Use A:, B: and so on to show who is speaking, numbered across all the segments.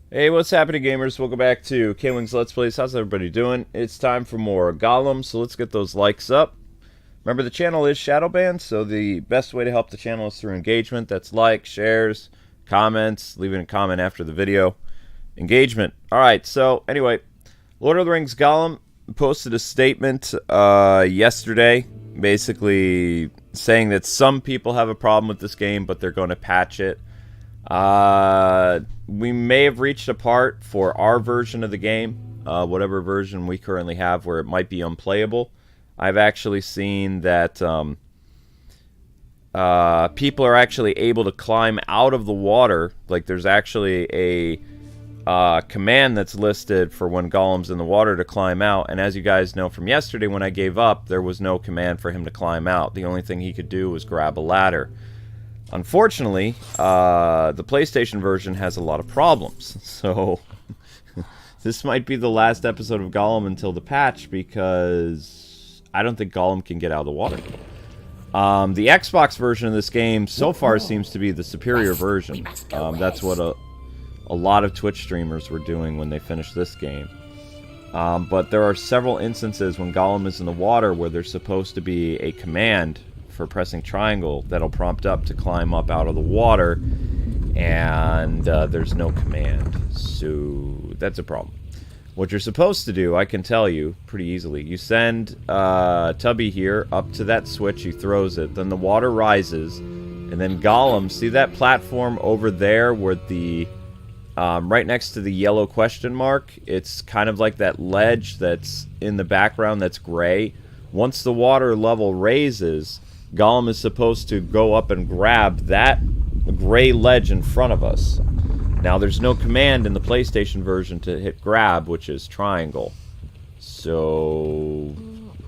A: Hey, what's happening, gamers? Welcome back to Kwingsletsplays. How's everybody doing? It's time for more Gollum, so let's get those likes up. Remember, the channel is shadow banned, so the best way to help the channel is through engagement. That's likes, shares, comments, leaving a comment after the video. Engagement. Alright, so anyway, Lord of the Rings Gollum posted a statement yesterday, basically saying that some people have a problem with this game, but they're going to patch it. We may have reached a part for our version of the game, whatever version we currently have, where it might be unplayable. I've actually seen that people are actually able to climb out of the water. Like, there's actually a command that's listed for when Gollum's in the water to climb out. And as you guys know from yesterday, when I gave up, there was no command for him to climb out. The only thing he could do was grab a ladder. Unfortunately, the PlayStation version has a lot of problems, so this might be the last episode of Gollum until the patch, because I don't think Gollum can get out of the water. The Xbox version of this game so far seems to be the superior version. That's what a lot of Twitch streamers were doing when they finished this game. But there are several instances when Gollum is in the water where there's supposed to be a command for pressing triangle that'll prompt up to climb up out of the water, and there's no command, so that's a problem. What you're supposed to do, I can tell you pretty easily. You send Tubby here up to that switch, he throws it, then the water rises, and then Gollum, see that platform over there where the right next to the yellow question mark, it's kind of like that ledge that's in the background that's gray. Once the water level raises, Gollum is supposed to go up and grab that gray ledge in front of us. Now, there's no command in the PlayStation version to hit grab, which is triangle. So,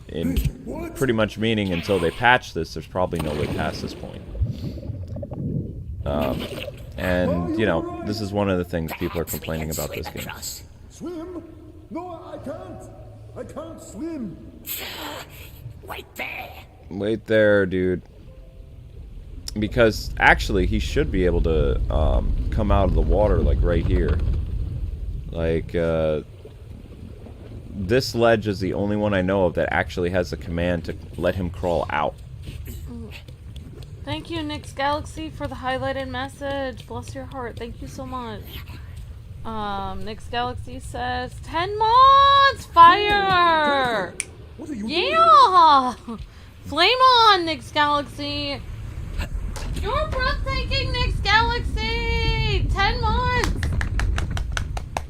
A: in pretty much meaning until they patch this, there's probably no way past this point. And, you know, this is one of the things people are complaining about this game.
B: Swim? No, I can't. I can't swim.
C: Wait there.
A: Wait there, dude. Because actually, he should be able to come out of the water, like right here. Like, this ledge is the only one I know of that actually has a command to let him crawl out.
D: Thank you, Nick's Galaxy, for the highlighted message. Bless your heart. Thank you so much. Nick's Galaxy says, 10 mods! Fire!
B: What are you
D: Yeah! Flame on, Nick's Galaxy! You're breathtaking, Nick's Galaxy! 10 months!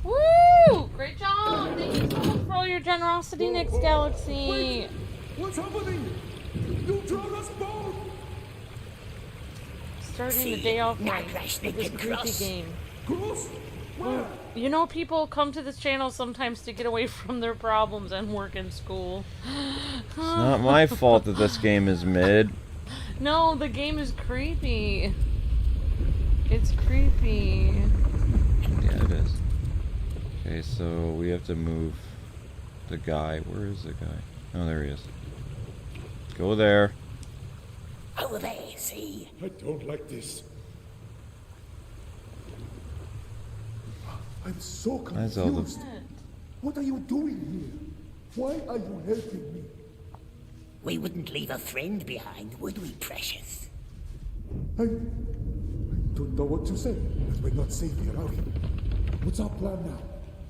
D: Woo! Great job! Thank you so much for all your generosity, Nick's Galaxy!
B: Wait. What's happening? You drowned us both!
D: Starting the day off right with this creepy game.
B: Cross? Where?
D: You know, people come to this channel sometimes to get away from their problems and work in school.
A: It's not my fault that this game is mid.
D: No, the game is creepy. It's creepy.
A: Yeah, it is. Okay, so we have to move the guy. Where is the guy? Oh, there he is. Go there.
C: Over there, see?
B: I don't like this. I'm so
A: Hi, Zelda.
B: confused. What are you doing here? Why are you helping me?
C: We wouldn't leave a friend behind, would we, precious?
B: I don't know what to say, but we're not safe here, are we? What's our plan now?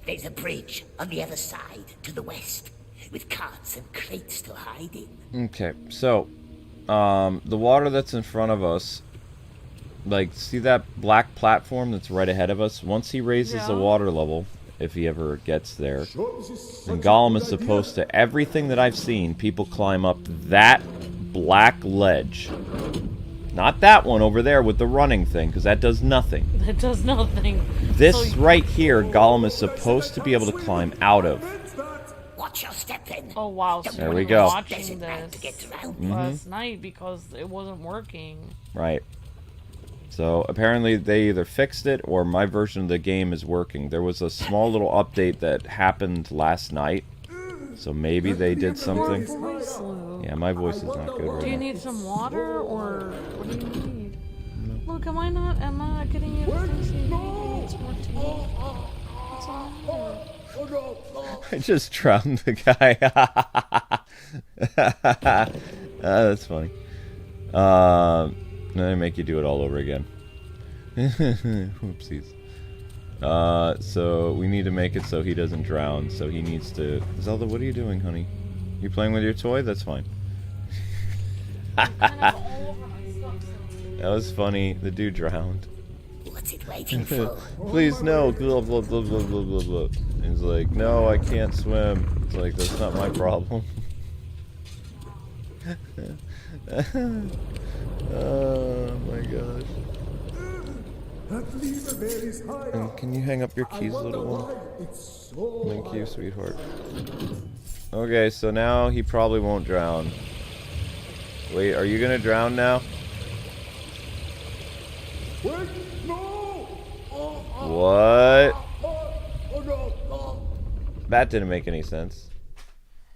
C: There's a bridge on the other side, to the west, with carts and crates to hide in.
A: Okay, so, the water that's in front of us, like, see that black platform that's right ahead of us? Once he raises the water level, if he ever gets there, then Gollum is supposed to, everything that I've seen, people climb up that black ledge. Not that one over there with the running thing, because that does nothing.
D: That does nothing.
A: This right here, Gollum is supposed to be able to climb out of.
C: Watch your step then.
D: Oh wow, so
A: There
D: we
A: we
D: were
A: go.
D: watching
C: To get
D: this
C: around.
D: last night because it wasn't working.
A: Right. So apparently they either fixed it or my version of the game is working. There was a small little update that happened last night. So maybe they did something.
D: Voice, Lou.
A: Yeah, my voice is not good right
D: Do you
A: now.
D: need some water or what do you need? Look, am I not getting you to see? What's Morty? What's on?
A: I just drowned the guy. That's funny. Then I make you do it all over again. Whoopsies. So we need to make it so he doesn't drown. So he needs to... Zelda, what are you doing, honey? You playing with your toy? That's fine.
D: Kind of all over my stuff, so.
A: That was funny. The dude drowned.
C: What's it waiting for?
A: Please, no. Blah, blah, blah, blah, blah, blah, blah. He's like, no, I can't swim. It's like, that's not my problem. Oh my gosh. Can you hang up your keys, little one? Thank you, sweetheart. Okay, so now he probably won't drown. Wait, are you gonna drown now?
B: Wait, no!
A: What? That didn't make any sense.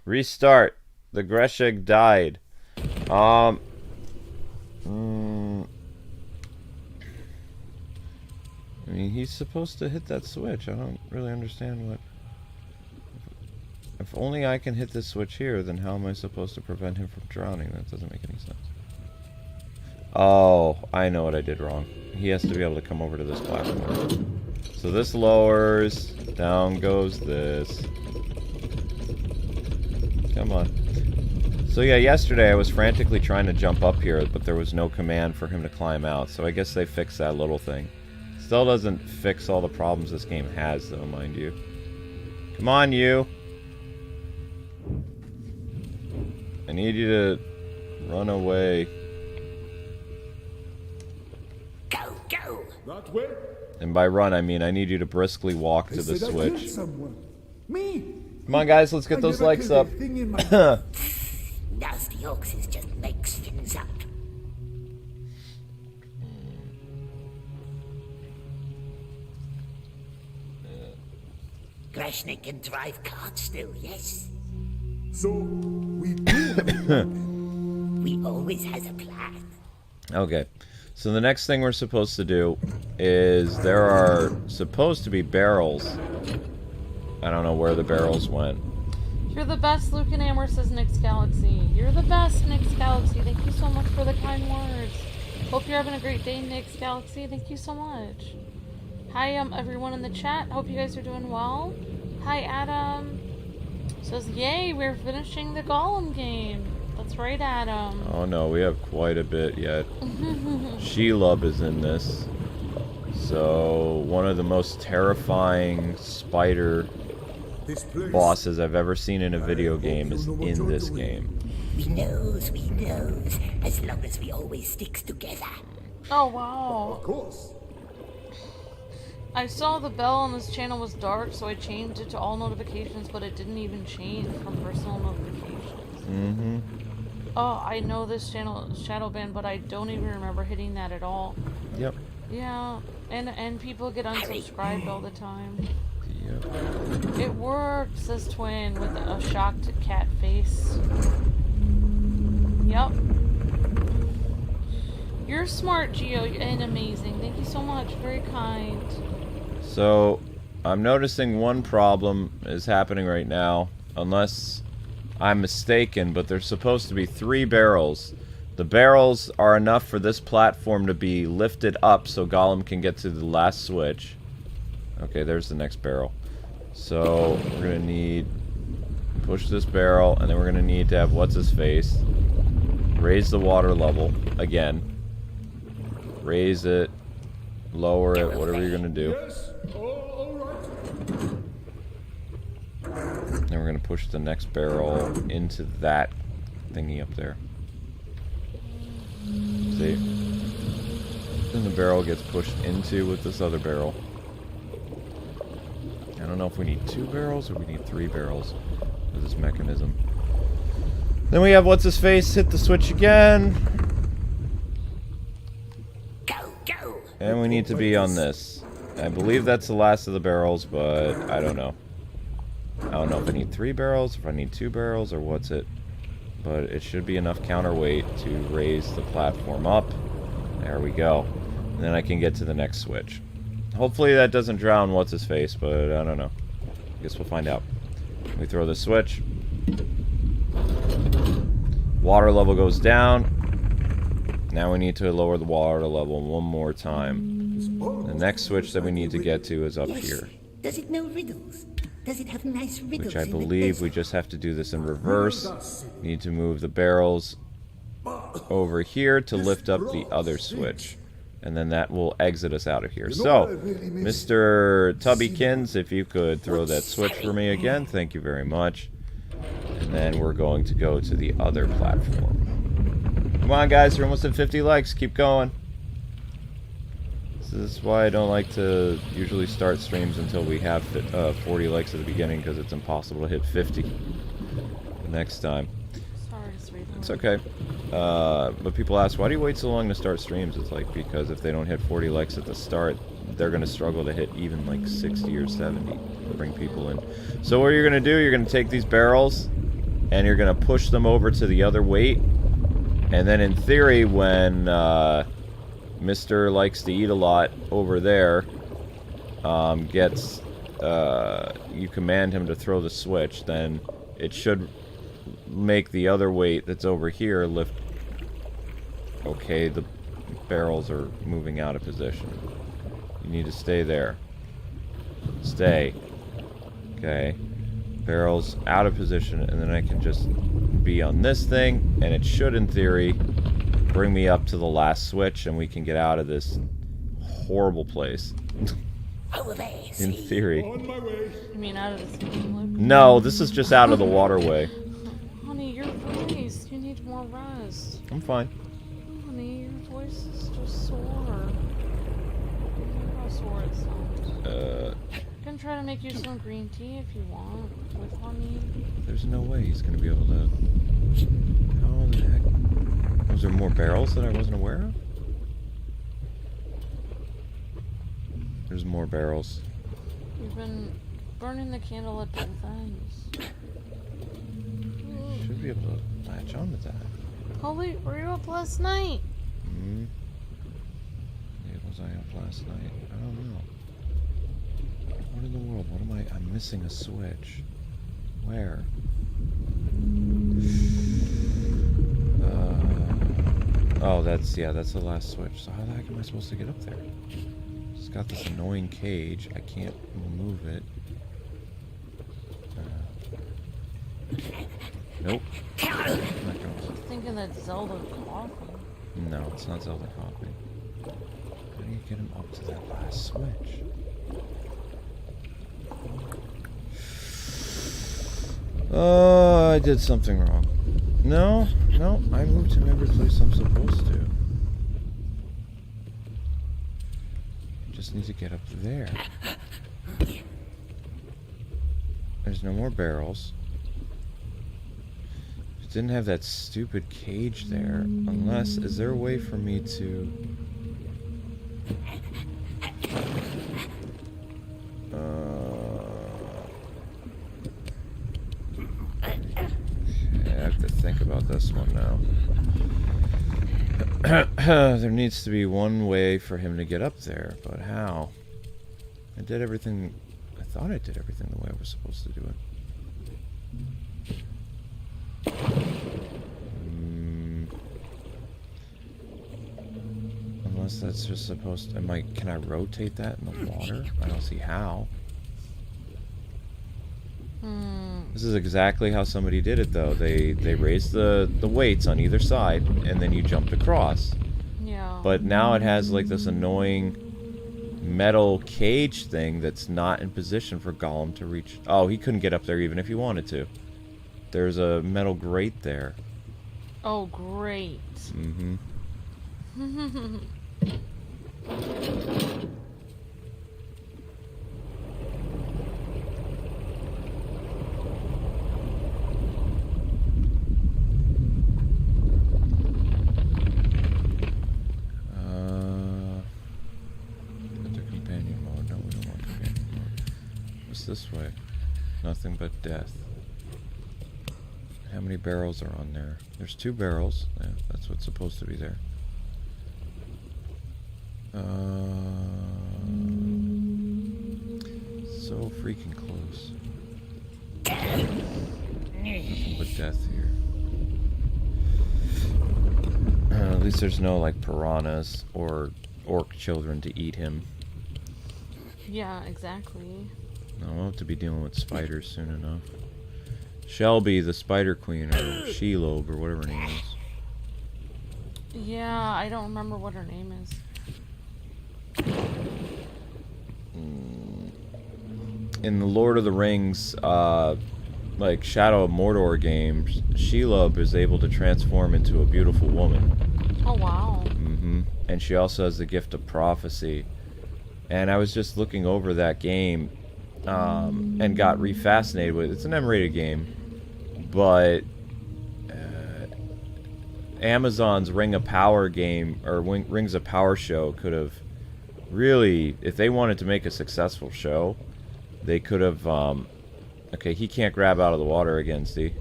A: Restart. The Greshig died. I mean, he's supposed to hit that switch. I don't really understand what... If only I can hit this switch here, then how am I supposed to prevent him from drowning? That doesn't make any sense. Oh, I know what I did wrong. He has to be able to come over to this platform. So this lowers, down goes this. Come on. So yeah, yesterday I was frantically trying to jump up here, but there was no command for him to climb out. So I guess they fixed that little thing. Still doesn't fix all the problems this game has, though, mind you. Come on, you. I need you to run away.
C: Go, go!
B: That way?
A: And by run, I mean I need you to briskly walk to the
B: Said I
A: switch.
B: killed someone. Me?
A: Come on, guys, let's get
B: I
A: those
B: never
A: likes
B: killed
A: up.
B: a thing in my
C: Nasty Orcs just makes things up. Greshnik can drive carts still, yes?
B: So, we do have a plan.
C: We always has a plan.
A: Okay, so the next thing we're supposed to do is there are supposed to be barrels. I don't know where the barrels went.
D: You're the best, Luke and Amber, says Nick's Galaxy. You're the best, Nick's Galaxy. Thank you so much for the kind words. Hope you're having a great day, Nick's Galaxy. Thank you so much. Hi, everyone in the chat. Hope you guys are doing well. Hi, Adam. Says, yay, we're finishing the Gollum game. That's right, Adam.
A: Oh no, we have quite a bit yet. Shelob is in this. So, one of the most terrifying spider
B: This place.
A: bosses I've ever seen in a video game is in this game.
C: We knows, as long as we always sticks together.
D: Oh, wow.
B: Of course.
D: I saw the bell on this channel was dark, so I changed it to all notifications, but it didn't even change from personal notifications.
A: Mm-hmm.
D: Oh, I know this channel is shadow banned, but I don't even remember hitting that at all.
A: Yep.
D: Yeah, and people get unsubscribed all the time.
A: Yep.
D: It worked, says Twin, with a shocked cat face. Yep. You're smart, Geo, and amazing. Thank you so much. Very kind.
A: So, I'm noticing one problem is happening right now, unless I'm mistaken, but there's supposed to be 3 barrels. The barrels are enough for this platform to be lifted up so Gollum can get to the last switch. Okay, there's the next barrel. So, we're going to need... push this barrel, and then we're going to need to have what's-his-face. Raise the water level, again. Raise it. Lower it, whatever you're going to do.
B: Yes, all right.
A: Then we're going to push the next barrel into that thingy up there. See? Then the barrel gets pushed into with this other barrel. I don't know if we need 2 barrels or we need 3 barrels for this mechanism. Then we have what's-his-face hit the switch again.
C: Go, go!
A: And we need to be on this. I believe that's the last of the barrels, but I don't know. I don't know if I need 3 barrels, if I need 2 barrels, or what's it. But it should be enough counterweight to raise the platform up. There we go. And then I can get to the next switch. Hopefully that doesn't drown what's-his-face, but I don't know. I guess we'll find out. We throw the switch. Water level goes down. Now we need to lower the water level one more time. The next switch that we need to get to is up here.
C: Does it know riddles? Does it have nice riddles?
A: Which I believe we just have to do this in reverse. Need to move the barrels over here to lift up the other switch. And then that will exit us out of here. So, Mr. Tubbykins, if you could throw that switch for me again, thank you very much. And then we're going to go to the other platform. Come on, guys, we're almost at 50 likes. Keep going. This is why I don't like to usually start streams until we have 40 likes at the beginning, because it's impossible to hit 50 the next time.
D: Sorry, sweetheart.
A: It's okay. But people ask, why do you wait so long to start streams? It's like, because if they don't hit 40 likes at the start, they're going to struggle to hit even like 60 or 70 to bring people in. So what you're going to do, you're going to take these barrels and you're going to push them over to the other weight. And then in theory, when Mr. Likes to Eat a Lot over there gets, you command him to throw the switch, then it should make the other weight that's over here lift. Okay, the barrels are moving out of position. You need to stay there. Stay. Okay. Barrels out of position, and then I can just be on this thing, and it should, in theory, bring me up to the last switch, and we can get out of this horrible place.
C: Over there,
A: In theory.
B: On my way.
D: You mean out of the steam loop?
A: No, this is just out of the waterway.
D: Honey, your voice. You need more rest.
A: I'm fine.
D: Honey, your voice is just sore. Look how sore it sounds. I can try to make you some green tea if you want, with honey.
A: There's no way he's gonna be able to. How the heck? Was there more barrels that I wasn't aware of? There's more barrels.
D: You've been burning the candle at both ends.
A: Should be able to latch onto that.
D: Oh wait, were you up last night?
A: Hmm. Yeah, was I up last night? I don't know. What in the world? What am I? I'm missing a switch. Where? Oh, that's the last switch. So how the heck am I supposed to get up there? It's got this annoying cage. I can't move it. Nope. Not going.
D: I'm thinking that Zelda coffee.
A: No, it's not Zelda coffee. How do you get him up to that last switch? Oh, I did something wrong. No, I moved him every place I'm supposed to. Just need to get up there. There's no more barrels. It didn't have that stupid cage there. Unless, is there a way for me to... I have to think about this one now. There needs to be one way for him to get up there, but how? I did everything... I thought I did everything the way I was supposed to do it. Unless that's just supposed to... Can I rotate that in the water? I don't see how. This is exactly how somebody did it, though. They raised the weights on either side, and then you jumped across.
D: Yeah.
A: But now it has, like, this annoying metal cage thing that's not in position for Gollum to reach. Oh, he couldn't get up there even if he wanted to. There's a metal grate there.
D: Oh, great.
A: Mm-hmm. This way. Nothing but death. How many barrels are on there? There's 2 barrels. Yeah, that's what's supposed to be there. so freaking close. With death here. At least there's no, like, piranhas or orc children to eat him.
D: Yeah, exactly.
A: I'll have to be dealing with spiders soon enough. Shelby, the Spider Queen, or Shelob, or whatever her name is.
D: Yeah, I don't remember what her name is.
A: In the Lord of the Rings, like Shadow of Mordor games, Shelob is able to transform into a beautiful woman.
D: Oh, wow.
A: And she also has the gift of prophecy. And I was just looking over that game and got re-fascinated with it. It's an M-rated game, but Amazon's Ring of Power game, or Rings of Power show could have really, if they wanted to make a successful show, they could have, okay, he can't grab out of the water again, see?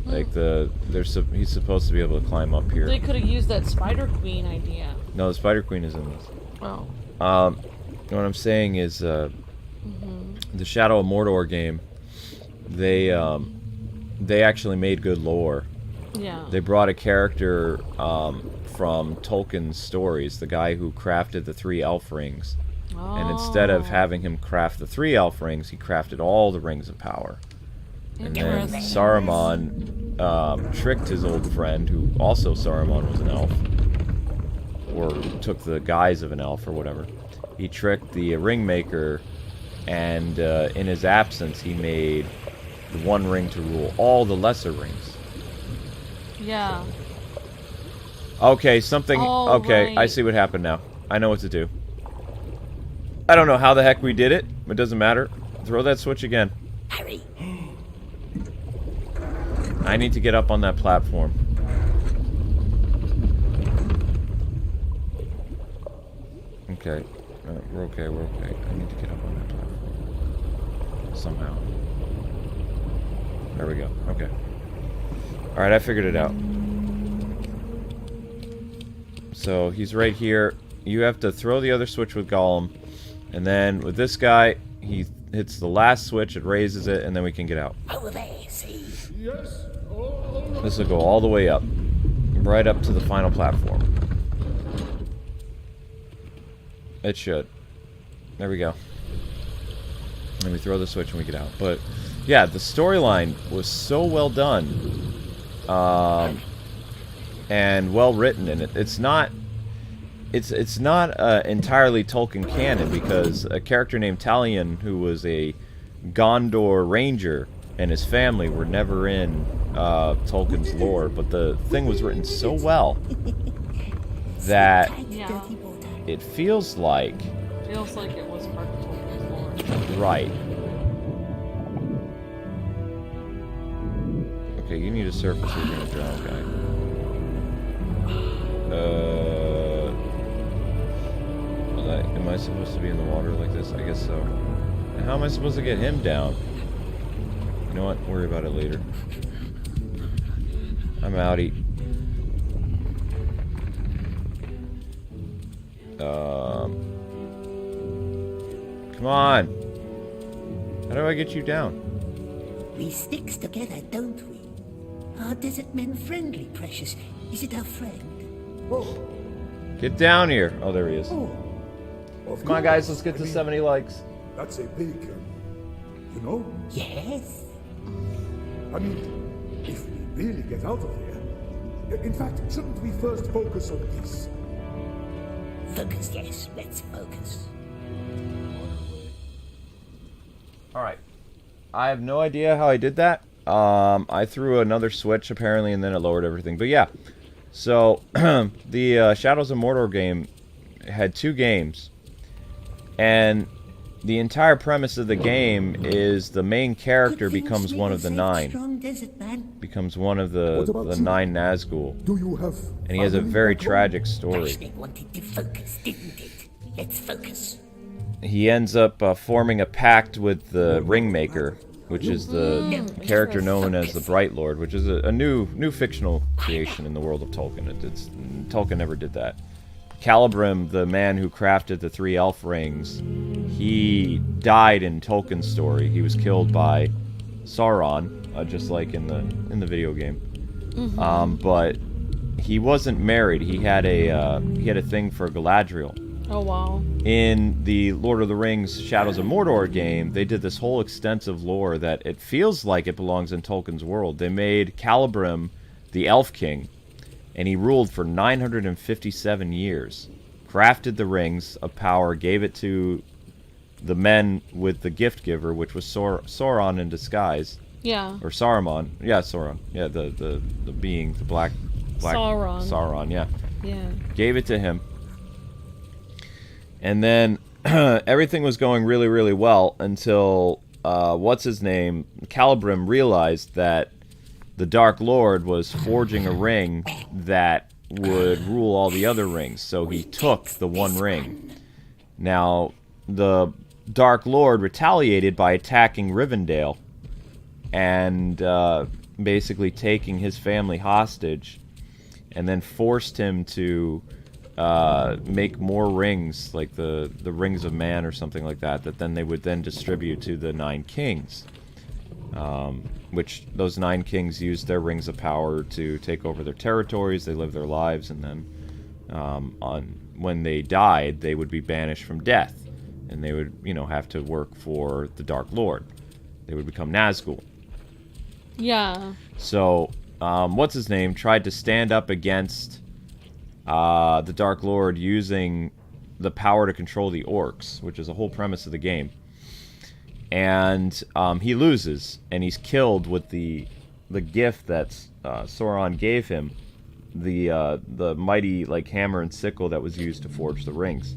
A: Like, he's supposed to be able to climb up here.
D: They could have used that Spider Queen idea.
A: No, the Spider Queen is in this.
D: Oh.
A: What I'm saying is, the Shadow of Mordor game, they actually made good lore.
D: Yeah.
A: They brought a character from Tolkien's stories, the guy who crafted the 3 elf rings.
D: Oh.
A: And instead of having him craft the 3 elf rings, he crafted all the rings of power. And then Saruman tricked his old friend, who also Saruman was an elf, or took the guise of an elf or whatever. He tricked the ring maker, and in his absence, he made the one ring to rule all the lesser rings.
D: Yeah.
A: Okay, something...
D: Oh,
A: okay,
D: right.
A: I see what happened now. I know what to do. I don't know how the heck we did it. It doesn't matter. Throw that switch again.
C: Hurry.
A: I need to get up on that platform. Okay. We're okay, we're okay. I need to get up on that platform. Somehow. There we go. Okay. Alright, I figured it out. So, he's right here. You have to throw the other switch with Gollum. And then, with this guy, he hits the last switch, it raises it, and then we can get out.
C: Over there, see?
B: Yes.
A: This will go all the way up. Right up to the final platform. It should. There we go. Then we throw the switch and we get out. But, yeah, the storyline was so well done. And well written, and it's not entirely Tolkien canon, because a character named Talion, who was a Gondor ranger, and his family were never in Tolkien's lore, but the thing was written so well that
D: Yeah.
A: it feels like
D: Feels like it was part of Tolkien's lore.
A: right. Okay, you need a surface or you're gonna drown, guy. Am I supposed to be in the water like this? I guess so. And how am I supposed to get him down? You know what? Worry about it later. I'm outie. Come on! How do I get you down?
C: We sticks together, don't we? Are desert men friendly, Precious? Is it our friend?
B: Oh,
A: Get down here! Oh, there he is.
B: oh. Of
A: Come on, guys, let's get to 70 likes.
B: That's a big, you know?
C: Yes.
B: I mean, if we really get out of here... In fact, shouldn't we first focus on this?
C: Focus, yes. Let's focus.
A: Alright. I have no idea how I did that. I threw another switch, apparently, and then it lowered everything. But yeah. So, the Shadows of Mordor game had 2 games. And the entire premise of the game is the main character becomes one of the 9.
C: Strong desert man.
A: Becomes one of the
B: What about you?
A: 9 Nazgul.
B: Do you have...
A: And he has a
B: family
A: very
B: back home?
A: tragic story.
C: They wanted to focus, didn't it? Let's focus.
A: He ends up forming a pact with the Ringmaker, which is the character known as the Bright Lord, which is a new fictional creation in the world of Tolkien. Tolkien never did that. Calibrim, the man who crafted the 3 elf rings, he died in Tolkien's story. He was killed by Sauron, just like in the video game. But he wasn't married. He had a thing for Galadriel.
D: Oh, wow.
A: In the Lord of the Rings Shadows of Mordor game, they did this whole extensive lore that it feels like it belongs in Tolkien's world. They made Celebrimbor the Elf King, and he ruled for 957 years. Crafted the Rings of Power, gave it to the men with the gift giver, which was Sauron in disguise.
D: Yeah.
A: Or Saruman. Yeah, Sauron. Yeah, the being, the black
D: Sauron.
A: Sauron, yeah.
D: Yeah.
A: Gave it to him. And then everything was going really, really well until, what's-his-name, Celebrimbor realized that the Dark Lord was forging a ring that would rule all the other rings. So he took the one ring. Now, the Dark Lord retaliated by attacking Rivendell and basically taking his family hostage, and then forced him to make more rings, like the Rings of Man or something like that, that then they would then distribute to the 9 kings. Which those 9 kings used their Rings of Power to take over their territories, they lived their lives, and then when they died, they would be banished from death. And they would, have to work for the Dark Lord. They would become Nazgul.
D: Yeah.
A: So, what's-his-name tried to stand up against the Dark Lord using the power to control the Orcs, which is the whole premise of the game. And he loses, and he's killed with the gift that Sauron gave him, the mighty hammer and sickle that was used to forge the rings.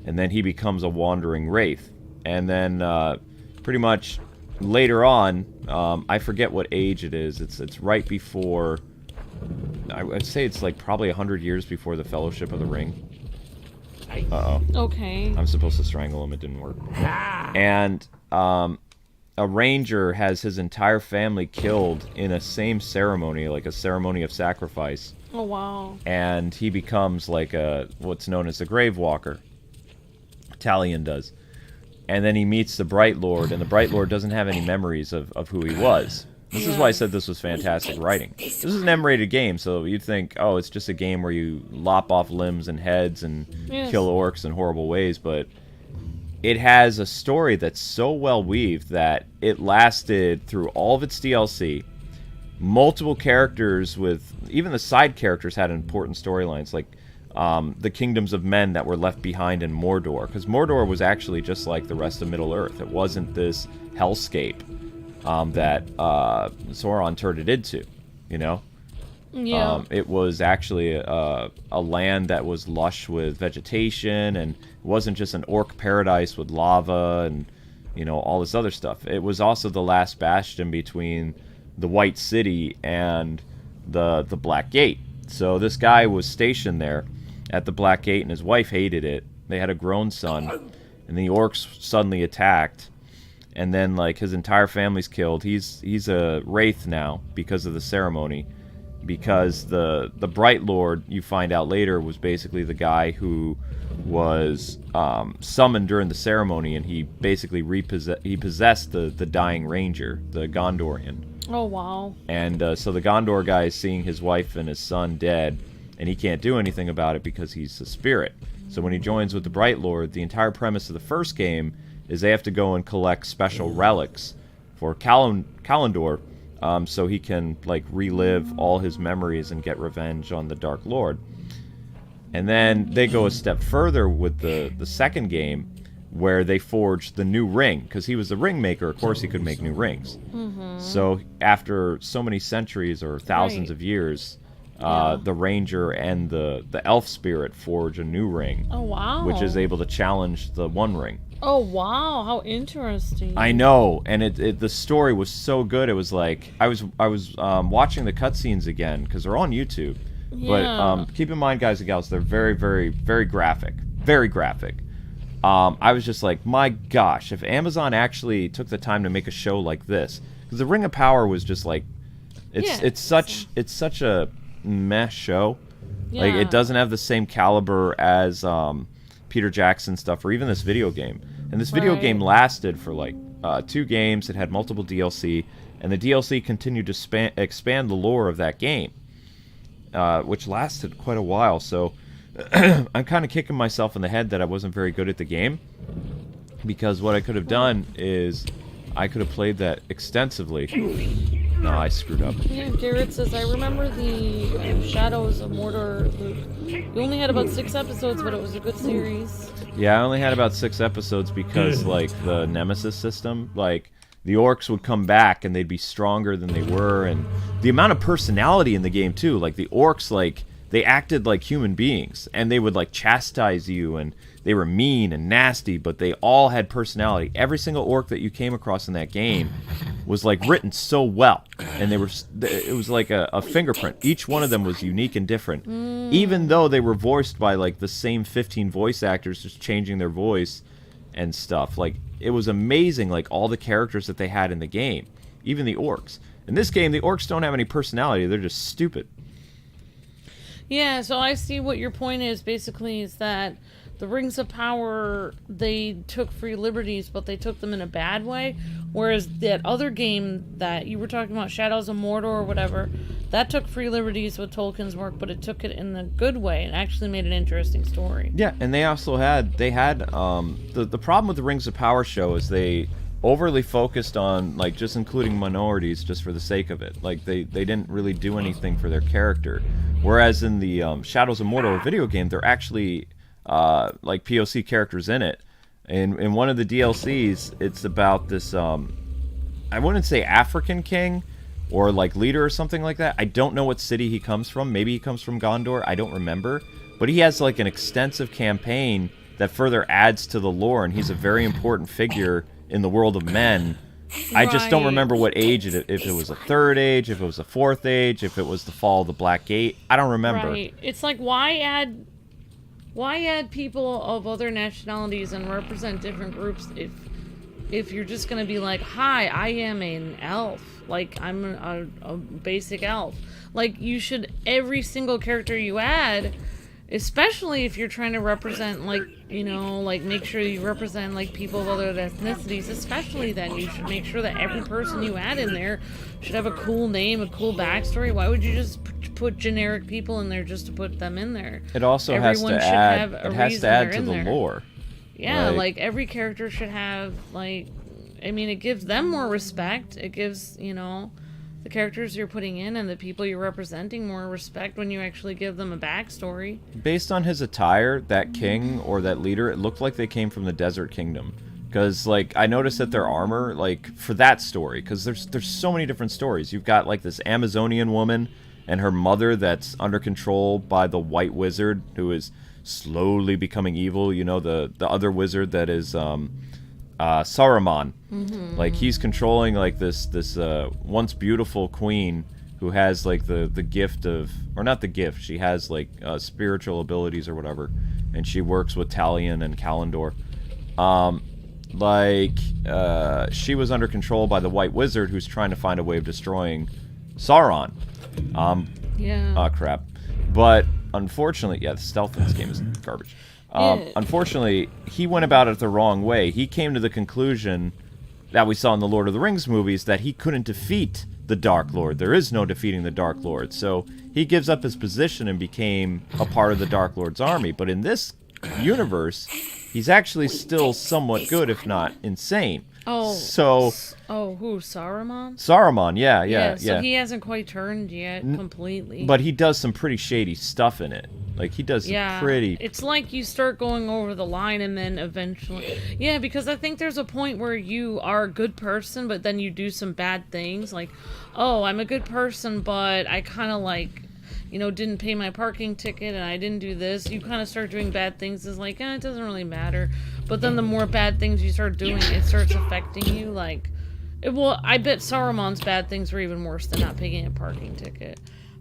A: And then he becomes a wandering wraith. And then pretty much later on, I forget what age it is. It's right before. I'd say it's probably 100 years before the Fellowship of the Ring. Uh-oh.
D: Okay.
A: I'm supposed to strangle him. It didn't work. And a ranger has his entire family killed in a same ceremony, like a ceremony of sacrifice.
D: Oh, wow.
A: And he becomes what's known as a grave walker. Talion does. And then he meets the Bright Lord, and the Bright Lord doesn't have any memories of who he was. This is why I said this was fantastic writing. This is an M-rated game, so you'd think, oh, it's just a game where you lop off limbs and heads and kill orcs in horrible ways, but it has a story that's so well weaved that it lasted through all of its DLC. Multiple characters with... Even the side characters had important storylines, like the kingdoms of men that were left behind in Mordor, because Mordor was actually just like the rest of Middle-earth. It wasn't this hellscape that Sauron turned it into,
D: Yeah.
A: It was actually a land that was lush with vegetation, and it wasn't just an orc paradise with lava and, all this other stuff. It was also the last bastion between the White City and the Black Gate. So this guy was stationed there at the Black Gate, and his wife hated it. They had a grown son, and the orcs suddenly attacked. And then, his entire family's killed. He's a wraith now because of the ceremony. Because the Bright Lord, you find out later, was basically the guy who was summoned during the ceremony, and he basically possessed the dying ranger, the Gondorian.
D: Oh, wow.
A: And so the Gondor guy is seeing his wife and his son dead, and he can't do anything about it because he's a spirit. So when he joins with the Bright Lord, the entire premise of the first game is they have to go and collect special relics for Kalimdor, so he can relive all his memories and get revenge on the Dark Lord. And then they go a step further with the second game, where they forge the new ring, because he was the ring maker. Of course, he could make new rings. Mm-hmm. So after so many centuries or thousands of years, the ranger and the elf spirit forge a new ring.
D: Oh, wow.
A: Which is able to challenge the one ring.
D: Oh, wow. How interesting.
A: I know, and the story was so good. It was like I was watching the cutscenes again because they're on YouTube.
D: Yeah.
A: But keep in mind, guys and gals, they're very, very, very graphic. Very graphic. I was just like, my gosh, if Amazon actually took the time to make a show like this, because the Ring of Power was just it's such a meh show. Yeah. It doesn't have the same caliber as Peter Jackson stuff or even this video game. And this video game lasted for like 2 games. It had multiple DLC, and the DLC continued to expand the lore of that game, which lasted quite a while. So I'm kind of kicking myself in the head that I wasn't very good at the game, because what I could have done is I could have played that extensively. No, I screwed up.
D: Yeah, Garrett says, I remember the Shadows of Mordor loop. You only had about 6 episodes, but it was a good series.
A: Yeah, I only had about 6 episodes because, like, the Nemesis system, like, the Orcs would come back and they'd be stronger than they were, and the amount of personality in the game, too. Like, the Orcs, like, they acted like human beings, and they would, like, chastise you, and they were mean and nasty, but they all had personality. Every single orc that you came across in that game was like written so well, and it was like a fingerprint. Each one of them was unique and different, even though they were voiced by like the same 15 voice actors, just changing their voice and stuff. Like, it was amazing, like all the characters that they had in the game, even the orcs. In this game, the orcs don't have any personality; they're just stupid.
D: Yeah, so I see what your point is. Basically, is that the Rings of Power, they took free liberties, but they took them in a bad way. Whereas that other game that you were talking about, Shadows of Mordor or whatever, that took free liberties with Tolkien's work, but it took it in the good way and actually made an interesting story.
A: Yeah, and they also had, the problem with the Rings of Power show is they overly focused on, like, just including minorities just for the sake of it. Like, they didn't really do anything for their character. Whereas in the Shadows of Mordor video game, they're actually like POC characters in it. In one of the DLCs, it's about this, I wouldn't say African king or like leader or something like that. I don't know what city he comes from. Maybe he comes from Gondor. I don't remember. But he has like an extensive campaign that further adds to the lore, and he's a very important figure in the world of men. I just don't remember what age if it was a 3rd age, if it was a 4th age, if it was the fall of the Black Gate. I don't remember.
D: Right. It's like, why add people of other nationalities and represent different groups if you're just going to be like, hi, I am an elf. Like, I'm a basic elf. Like, you should, every single character you add, especially if you're trying to represent, like, you know, like, make sure you represent, like, people of other ethnicities, especially then you should make sure that every person you add in there should have a cool name, a cool backstory. Why would you just put generic people in there just to put them in there?
A: It also
D: Everyone
A: has to
D: should
A: add,
D: have a
A: it has to
D: reason
A: add
D: they're
A: to the
D: in there.
A: lore.
D: Yeah, like, every character should have, like, I mean, it gives them more respect. It gives, you know, the characters you're putting in and the people you're representing more respect when you actually give them a backstory.
A: Based on his attire, that king or that leader, it looked like they came from the Desert Kingdom. Because, like, I noticed that their armor, like, for that story, because there's so many different stories. You've got, like, this Amazonian woman and her mother that's under control by the White Wizard, who is slowly becoming evil. You know, the other wizard that is Saruman. Like, he's controlling, like, this once beautiful queen who has, like, the gift of, or not the gift, she has, like, spiritual abilities or whatever, and she works with Talion and Kalendor. She was under control by the White Wizard, who's trying to find a way of destroying Sauron. Crap. But, unfortunately, yeah, the stealth in this game is garbage. Unfortunately, he went about it the wrong way. He came to the conclusion that we saw in the Lord of the Rings movies that he couldn't defeat the Dark Lord. There is no defeating the Dark Lord. So he gives up his position and became a part of the Dark Lord's army. But in this universe, he's actually still somewhat good, if not insane.
D: Oh.
A: So.
D: Oh, who? Saruman?
A: Saruman, yeah.
D: So he hasn't quite turned yet completely.
A: But he does some pretty shady stuff in it. Like, he does some pretty...
D: It's like you start going over the line and then eventually... Yeah, because I think there's a point where you are a good person, but then you do some bad things. Like, oh, I'm a good person, but I kind of, like, you know, didn't pay my parking ticket and I didn't do this. You kind of start doing bad things. It's like, it doesn't really matter. But then the more bad things you start doing, it starts affecting you. Like, well, I bet Saruman's bad things were even worse than not paying a parking ticket.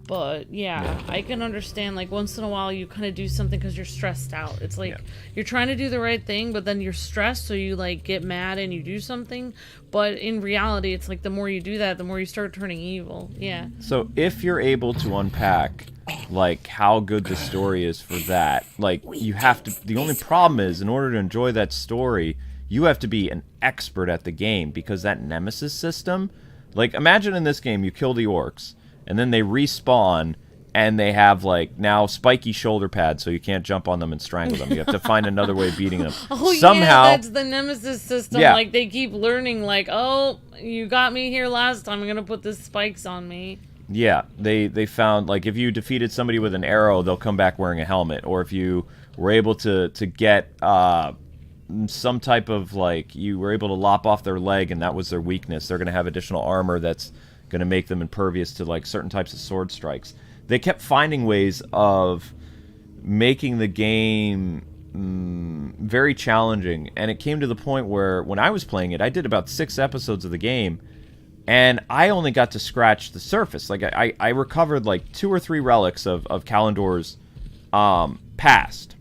D: But yeah, I can understand, like, once in a while you kind of do something because you're stressed out. It's like you're trying to do the right thing, but then you're stressed, so you like get mad and you do something. But in reality, it's like the more you do that, the more you start turning evil. Yeah.
A: So if you're able to unpack like how good the story is for that, like you have to, the only problem is in order to enjoy that story, you have to be an expert at the game, because that nemesis system, like imagine in this game you kill the orcs and then they respawn and they have like now spiky shoulder pads so you can't jump on them and strangle them. You have to find another way of beating them. Somehow,
D: yeah, that's the nemesis system.
A: Yeah.
D: Like they keep learning, like, oh, you got me here last time, I'm gonna put the spikes on me.
A: Yeah, they found, like, if you defeated somebody with an arrow, they'll come back wearing a helmet. Or if you were able to get some type of, like, you were able to lop off their leg and that was their weakness, they're going to have additional armor that's going to make them impervious to, like, certain types of sword strikes. They kept finding ways of making the game very challenging. And it came to the point where, when I was playing it, I did about 6 episodes of the game, and I only got to scratch the surface. Like, I recovered, like, 2 or 3 relics of Kalimdor's past,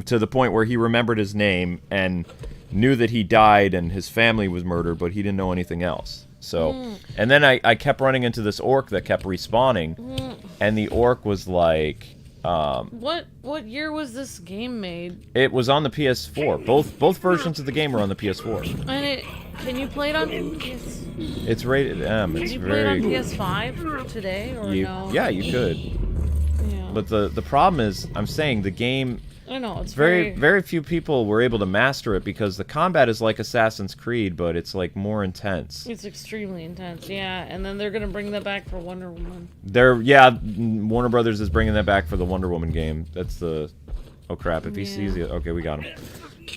A: to the point where he remembered his name and knew that he died and his family was murdered, but he didn't know anything else. So, and then I kept running into this orc that kept respawning, and the orc was like...
D: What year was this game made?
A: It was on the PS4. Both versions of the game were on the PS4.
D: And can you play it on PS?
A: It's rated M. It's
D: Can you
A: very...
D: play it on PS5 today, or no?
A: Yeah, you could.
D: Yeah.
A: But the problem is, I'm saying the game...
D: I know, it's
A: very few people were able to master it, because the combat is like Assassin's Creed, but it's like more intense.
D: It's extremely intense, yeah. And then they're gonna bring that back for Wonder Woman.
A: Warner Brothers is bringing that back for the Wonder Woman game. That's the... Oh crap! If he sees the... Okay, we got him.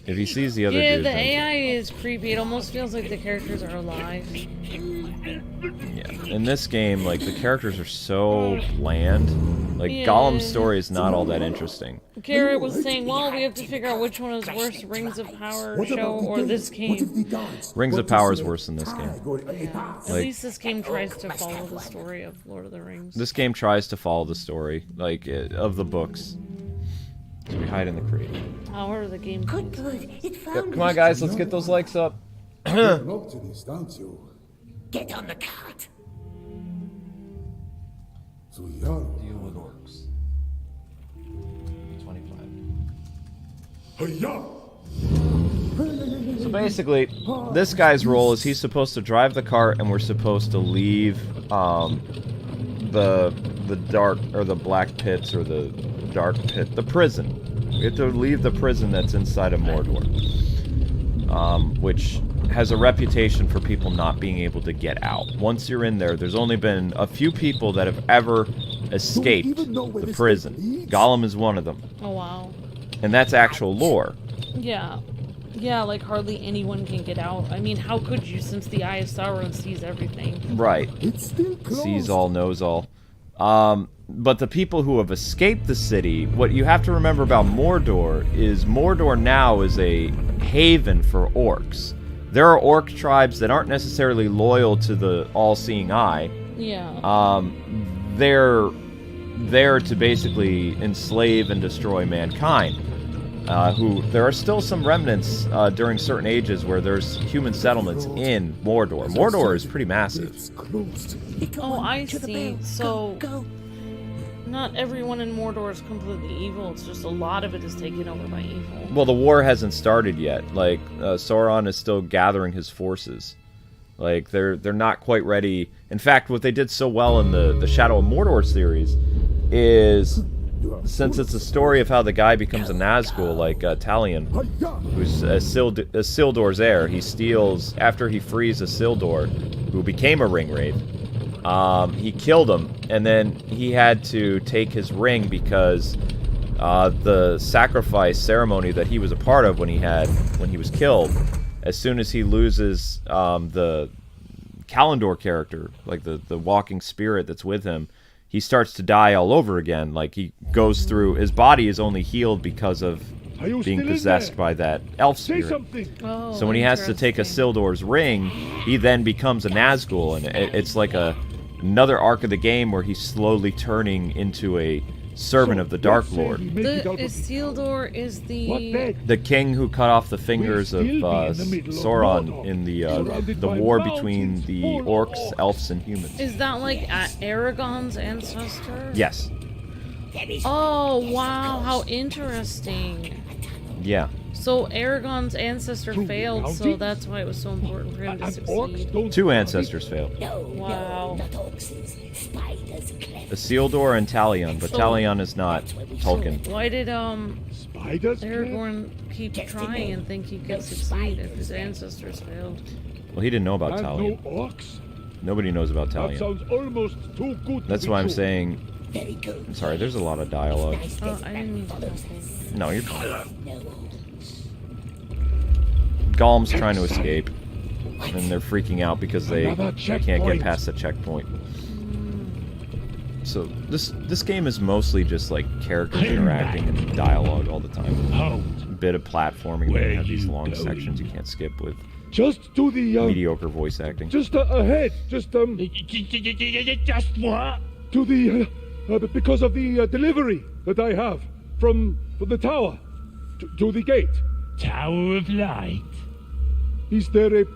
A: If he sees the other dude...
D: the
A: then...
D: AI is creepy. It almost feels like the characters are alive.
A: Yeah. In this game, like, the characters are so bland. Like, Gollum's story is not all that interesting.
D: Garrett was saying, well, we have to figure out which one is worse, Rings of Power show or this game.
A: Rings of Power is worse than this game.
D: At least this game tries to follow the story of Lord of the Rings.
A: This game tries to follow the story, like, of the books. So we hide in the crate.
D: Power of the game.
C: Good. It found
A: Come on, guys, let's get those likes up.
B: You're up to this, don't you?
C: Get on the cart.
B: So yeah.
A: Deal with orcs. 25.
B: Hi-ya!
A: So basically, this guy's role is he's supposed to drive the cart, and we're supposed to leave the dark, or the black pits, or the dark pit, the prison. We have to leave the prison that's inside of Mordor, which has a reputation for people not being able to get out. Once you're in there, there's only been a few people that have ever escaped the prison. Gollum is one of them.
D: Oh, wow.
A: And that's actual lore.
D: Yeah. Yeah, like hardly anyone can get out. I mean, how could you, since the Eye of Sauron sees everything?
A: Right.
B: It's still closed.
A: Sees all, knows all. But the people who have escaped the city, what you have to remember about Mordor is Mordor now is a haven for orcs. There are orc tribes that aren't necessarily loyal to the all-seeing eye.
D: Yeah.
A: They're there to basically enslave and destroy mankind. There are still some remnants during certain ages where there's human settlements in Mordor. Mordor is pretty massive.
B: It's closed.
D: Oh, I see. So,
C: Go.
D: not everyone in Mordor is completely evil. It's just a lot of it is taken over by evil.
A: Well, the war hasn't started yet. Like, Sauron is still gathering his forces. Like, they're not quite ready. In fact, what they did so well in the Shadow of Mordor series is, since it's a story of how the guy becomes a Nazgul, like Talion, who's Isildur's heir, he steals, after he frees Isildur, who became a ringwraith, he killed him, and then he had to take his ring because the sacrifice ceremony that he was a part of when he was killed, as soon as he loses the Kalimdor character, like the walking spirit that's with him, he starts to die all over again. Like, he goes through, his body is only healed because of being possessed by that elf spirit.
D: Oh,
A: So when he has to take Isildur's ring, he then becomes a Nazgul, and it's like a another arc of the game where he's slowly turning into a servant of the Dark Lord.
D: The Isildur is
A: The king who cut off the fingers of Sauron in the war between the orcs, elves, and humans.
D: Is that like Aragorn's ancestor?
A: Yes.
D: Oh, wow, how interesting.
A: Yeah.
D: So Aragorn's ancestor failed, so that's why it was so important for him to succeed.
A: 2 ancestors failed.
D: Wow.
A: Isildur and Talion, but Talion is not Tolkien.
D: Why did Aragorn keep trying and think he could succeed if his ancestors failed?
A: Well, he didn't know about Talion. Nobody knows about Talion. That's why I'm saying... I'm sorry, there's a lot of dialogue.
D: Oh, I didn't mean to.
A: No, you're fine. Gollum's trying to escape, and they're freaking out because they can't get past the checkpoint. So this game is mostly just like characters interacting and dialogue all the time. A bit of platforming where you have these long sections you can't skip with
B: Just to the
A: mediocre voice acting.
B: Just ahead. Just
E: Just what?
B: to the because of the delivery that I have from the tower to the gate.
E: Tower of Light.
B: Is there a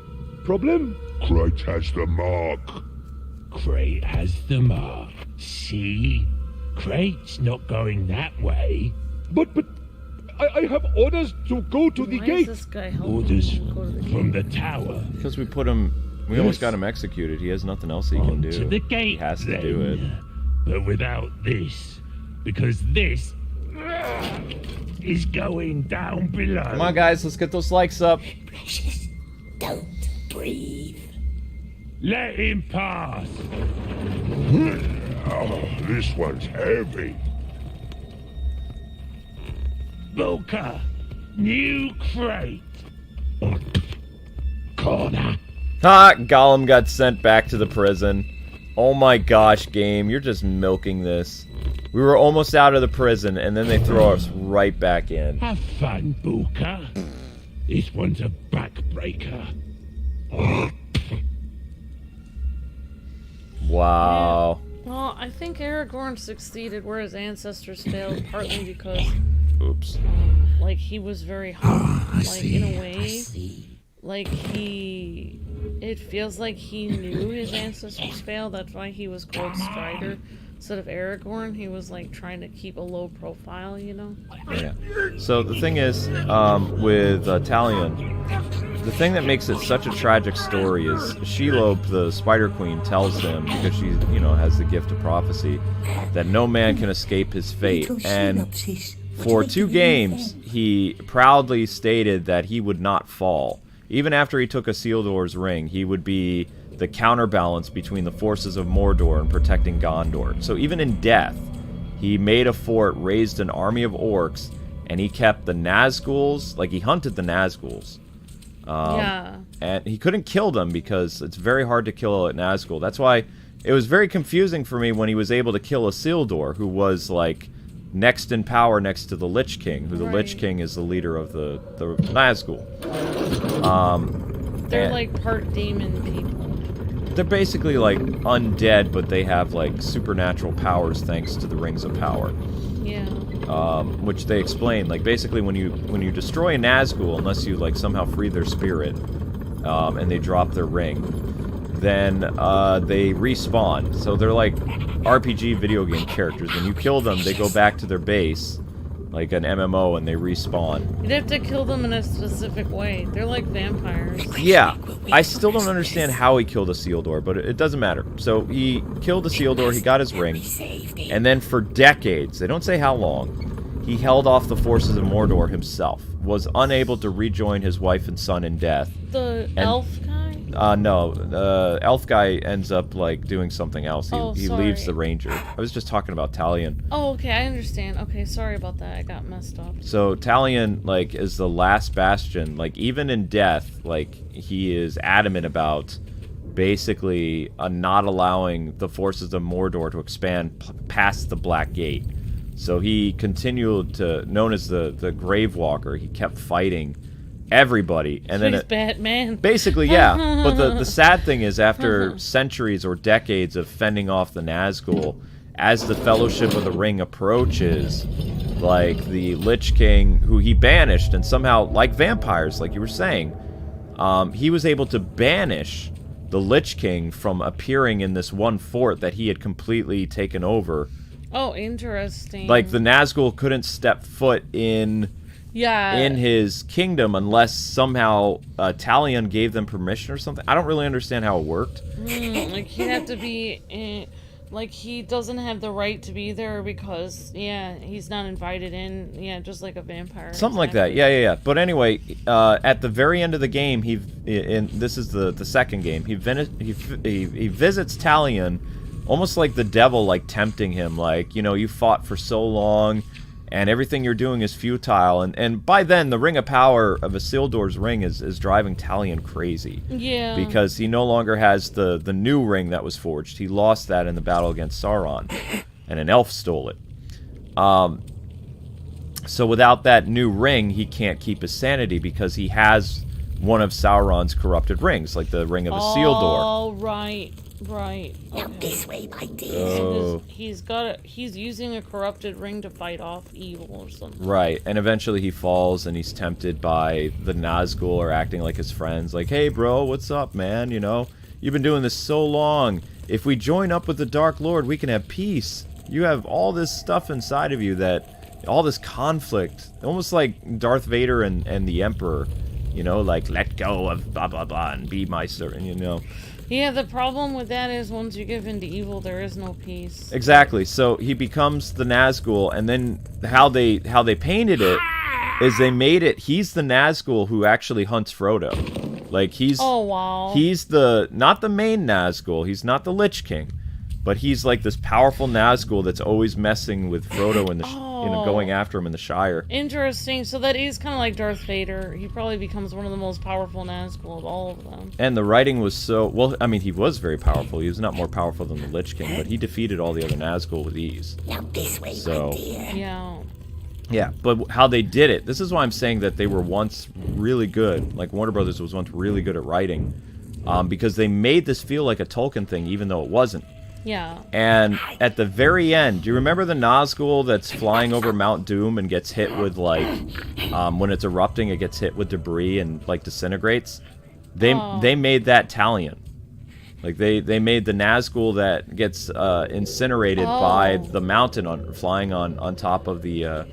B: problem?
F: Crate has the mark.
E: Crate has the mark. See? Crate's not going that way.
B: But I have orders to go to the
D: Why
B: gate.
D: is this guy helping
E: Orders
D: him go to the
E: from
D: gate?
E: the tower.
A: Because we put him... We almost got him executed. He has nothing else he can do.
E: To the gate,
A: He has to
E: then.
A: do it.
E: But without this. Because this is going down below.
A: Come on, guys. Let's get those likes up.
C: Precious, don't breathe.
E: Let him pass.
F: Oh, this one's heavy.
E: Boca. New crate. Corner.
A: Ha! Gollum got sent back to the prison. Oh my gosh, game. You're just milking this. We were almost out of the prison, and then they throw us right back in.
E: Have fun, Boca. This one's a backbreaker.
A: Wow.
D: Well, I think Aragorn succeeded where his ancestors failed, partly because,
A: Oops.
D: like, he was very humble. Like, in a way, like, it feels like he knew his ancestors failed. That's why he was called Strider. Instead of Aragorn, he was, like, trying to keep a low profile, you know?
A: Yeah. So the thing is, with Talion, the thing that makes it such a tragic story is Shelob, the Spider Queen, tells him, because she, you know, has the gift of prophecy, that no man can escape his fate. And for 2 games, he proudly stated that he would not fall. Even after he took Isildur's ring, he would be the counterbalance between the forces of Mordor and protecting Gondor. So even in death, he made a fort, raised an army of orcs, and he kept the Nazguls, like he hunted the Nazguls.
D: Yeah.
A: And he couldn't kill them because it's very hard to kill a Nazgul. That's why it was very confusing for me when he was able to kill Isildur, who was like next in power next to the Lich King, who the Lich King is the leader of the Nazgul.
D: They're like part demon people.
A: They're basically like undead, but they have like supernatural powers thanks to the Rings of Power.
D: Yeah.
A: Which they explain. Like basically, when you destroy a Nazgul, unless you like somehow free their spirit, and they drop their ring, then they respawn. So they're like RPG video game characters. When you kill them, they go back to their base, like an MMO, and they respawn.
D: You'd have to kill them in a specific way. They're like vampires.
A: Yeah, I still don't understand how he killed Isildur, but it doesn't matter. So he killed Isildur, he got his ring, and then for decades, they don't say how long, he held off the forces of Mordor himself, was unable to rejoin his wife and son in death.
D: The elf guy?
A: No, the elf guy ends up like doing something else. He leaves
D: sorry.
A: the ranger. I was just talking about Talion.
D: Oh, okay, I understand. Okay, sorry about that. I got messed up.
A: So Talion, like, is the last bastion. Like, even in death, like, he is adamant about basically not allowing the forces of Mordor to expand past the Black Gate. So he continued to, known as the Grave Walker, he kept fighting everybody. And then
D: He's Batman.
A: basically, yeah. But the sad thing is, after centuries or decades of fending off the Nazgul, as the Fellowship of the Ring approaches, like the Lich King, who he banished, and somehow, like vampires, like you were saying, he was able to banish the Lich King from appearing in this one fort that he had completely taken over.
D: Oh, interesting.
A: Like, the Nazgul couldn't step foot in his kingdom unless somehow Talion gave them permission or something. I don't really understand how it worked.
D: Like, he'd have to be... like, he doesn't have the right to be there because, he's not invited in. Just like a vampire.
A: Something like that. Yeah. But anyway, at the very end of the game, this is the second game, he visits Talion, almost like the devil, like, tempting him. Like, you fought for so long, and everything you're doing is futile. And by then, the Ring of Power of Isildur's ring is driving Talion crazy. Yeah. Because he no longer has the new ring that was forged. He lost that in the battle against Sauron, and an elf stole it. So without that new ring, he can't keep his sanity because he has one of Sauron's corrupted rings, like the Ring of Isildur.
D: Oh, right.
C: Now this way, my dear.
A: Oh.
D: He's using a corrupted ring to fight off evil or something.
A: Right, and eventually he falls and he's tempted by the Nazgul, or acting like his friends, like, hey bro, what's up, man, you've been doing this so long. If we join up with the Dark Lord, we can have peace. You have all this stuff inside of you, all this conflict, almost like Darth Vader and the Emperor, like, let go of blah blah blah and be my servant,
D: Yeah, the problem with that is once you give into evil, there is no peace.
A: Exactly. So he becomes the Nazgul, and then how they painted it is they made it, he's the Nazgul who actually hunts Frodo. Like, he's not the main Nazgul, he's not the Lich King, but he's like this powerful Nazgul that's always messing with Frodo in the going after him in the Shire.
D: Interesting. So that is kind of like Darth Vader. He probably becomes one of the most powerful Nazgul of all of them.
A: And the writing was so... Well, I mean, he was very powerful. He was not more powerful than the Lich King, but he defeated all the other Nazgul with ease.
C: Now this way, my dear.
D: Yeah.
A: Yeah, but how they did it... This is why I'm saying that they were once really good. Like, Warner Brothers was once really good at writing. Because they made this feel like a Tolkien thing, even though it wasn't.
D: Yeah.
A: And at the very end, do you remember the Nazgul that's flying over Mount Doom and gets hit with, like, when it's erupting, it gets hit with debris and, like, disintegrates? They made that Talion. Like, they made the Nazgul that gets incinerated by the mountain flying on top of the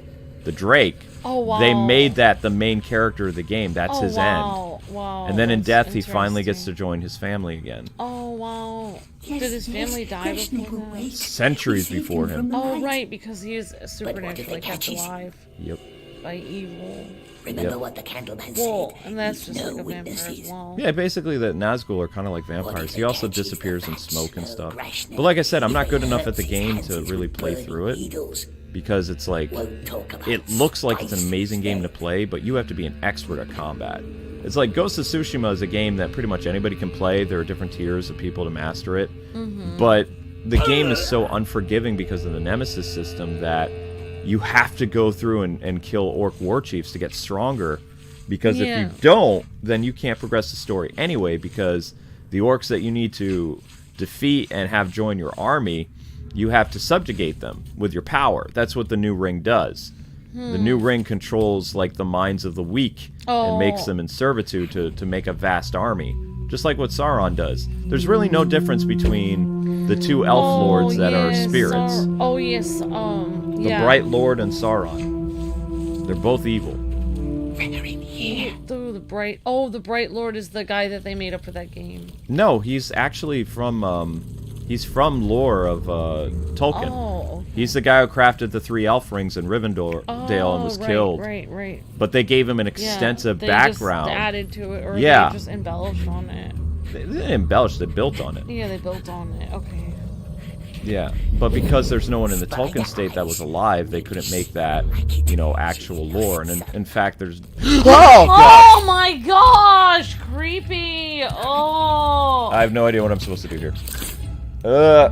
A: Drake.
D: Oh, wow.
A: They made that the main character of the game. That's his end.
D: Wow.
A: And then in death, he finally gets to join his family again.
D: Oh, wow. Did his family die before that?
A: Centuries before him.
D: Oh, right, because he is supernaturally kept alive.
A: Yep.
D: By evil.
C: Remember what the Candleman said.
D: Well, and that's just like a vampire as well.
A: Yeah, basically the Nazgul are kind of like vampires. He also disappears in smoke and stuff. But like I said, I'm not good enough at the game to really play through it. Because it's like, it looks like it's an amazing game to play, but you have to be an expert at combat. It's like Ghost of Tsushima is a game that pretty much anybody can play. There are different tiers of people to master it. But the game is so unforgiving because of the Nemesis system that you have to go through and kill Orc war chiefs to get stronger. Because if you don't, then you can't progress the story anyway, because the Orcs that you need to defeat and have join your army, you have to subjugate them with your power. That's what the new ring does. The new ring controls, like, the minds of the weak and makes them in servitude to make a vast army. Just like what Sauron does. There's really no difference between the two elf lords that are spirits. The Bright Lord and Sauron. They're both evil.
D: The Bright Lord is the guy that they made up for that game.
A: No, he's actually from... He's from lore of Tolkien.
D: Oh, okay.
A: He's the guy who crafted the 3 elf rings in Rivendell and was killed.
D: Right.
A: But they gave him an extensive background.
D: They just added to it, or they just embellished on it.
A: They didn't embellish, they built on it.
D: Yeah, they built on it. Okay.
A: Yeah, but because there's no one in the Tolkien state that was alive, they couldn't make that, actual lore. And in fact, there's...
D: Oh my gosh! Creepy! Oh!
A: I have no idea what I'm supposed to do here.
D: I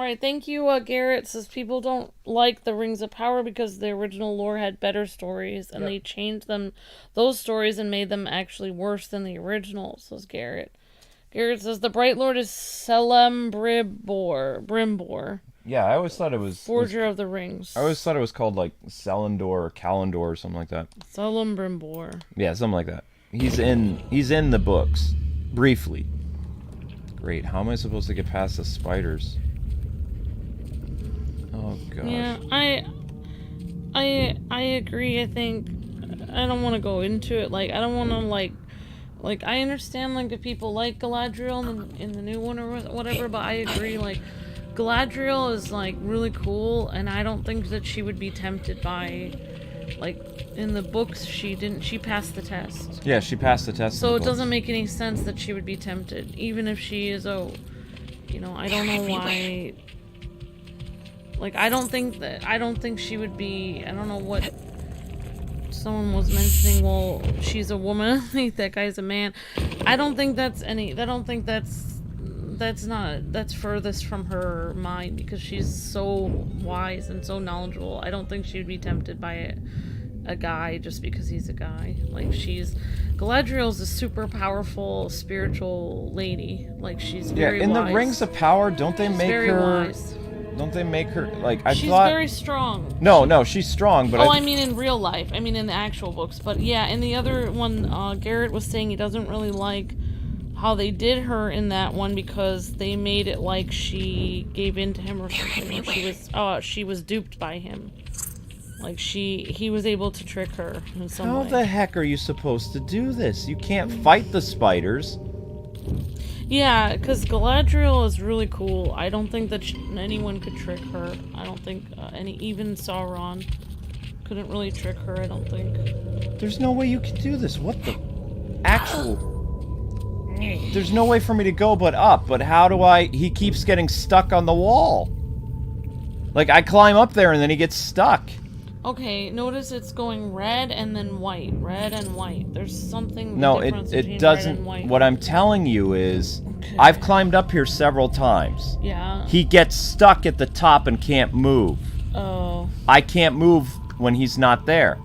D: Alright, thank you, Garrett. Says people don't like the Rings of Power because the original lore had better stories, and they changed those stories and made them actually worse than the original, says Garrett. Garrett says the Bright Lord is Brimbor.
A: Yeah, I always thought it was...
D: Forger of the Rings.
A: I always thought it was called, like, Selendor or Kalendor or something like that.
D: Brimbor.
A: Yeah, something like that. He's in the books. Briefly. Great, how am I supposed to get past the spiders? Oh, gosh.
D: Yeah, I agree. I think I don't want to go into it. Like, I don't want to, like, I understand, like, if people like Galadriel in the new one or whatever, but I agree, like, Galadriel is, like, really cool, and I don't think that she would be tempted by, like, in the books, she passed the test.
A: Yeah, she passed the test.
D: So it doesn't make any sense that she would be tempted, even if she is, I don't know why, like, I don't think she would be, I don't know what... Someone was mentioning, well, she's a woman, I think that guy's a man. I don't think that's furthest from her mind, because she's so wise and so knowledgeable. I don't think she would be tempted by a guy just because he's a guy. Like, Galadriel's a super powerful spiritual lady. Like, she's very wise.
A: In the Rings of Power, don't they make her...
D: wise.
A: Don't they make her, like,
D: she's very strong.
A: No, she's strong, but
D: I mean in real life. I mean in the actual books. But yeah, in the other one, Garrett was saying he doesn't really like how they did her in that one because they made it like she gave in to him or something. Or she was duped by him. Like, he was able to trick her in some way.
A: How the heck are you supposed to do this? You can't fight the spiders.
D: Yeah, because Galadriel is really cool. I don't think that anyone could trick her. I don't think even Sauron couldn't really trick her, I don't think.
A: There's no way you can do this. What the actual... There's no way for me to go but up, but how do I... He keeps getting stuck on the wall. Like, I climb up there and then he gets stuck.
D: Okay, notice it's going red and then white. Red and white. There's something
A: difference it doesn't. Red and white. What I'm telling you is, okay. I've climbed up here several times.
D: Yeah.
A: He gets stuck at the top and can't move.
D: Oh.
A: I can't move when he's not there.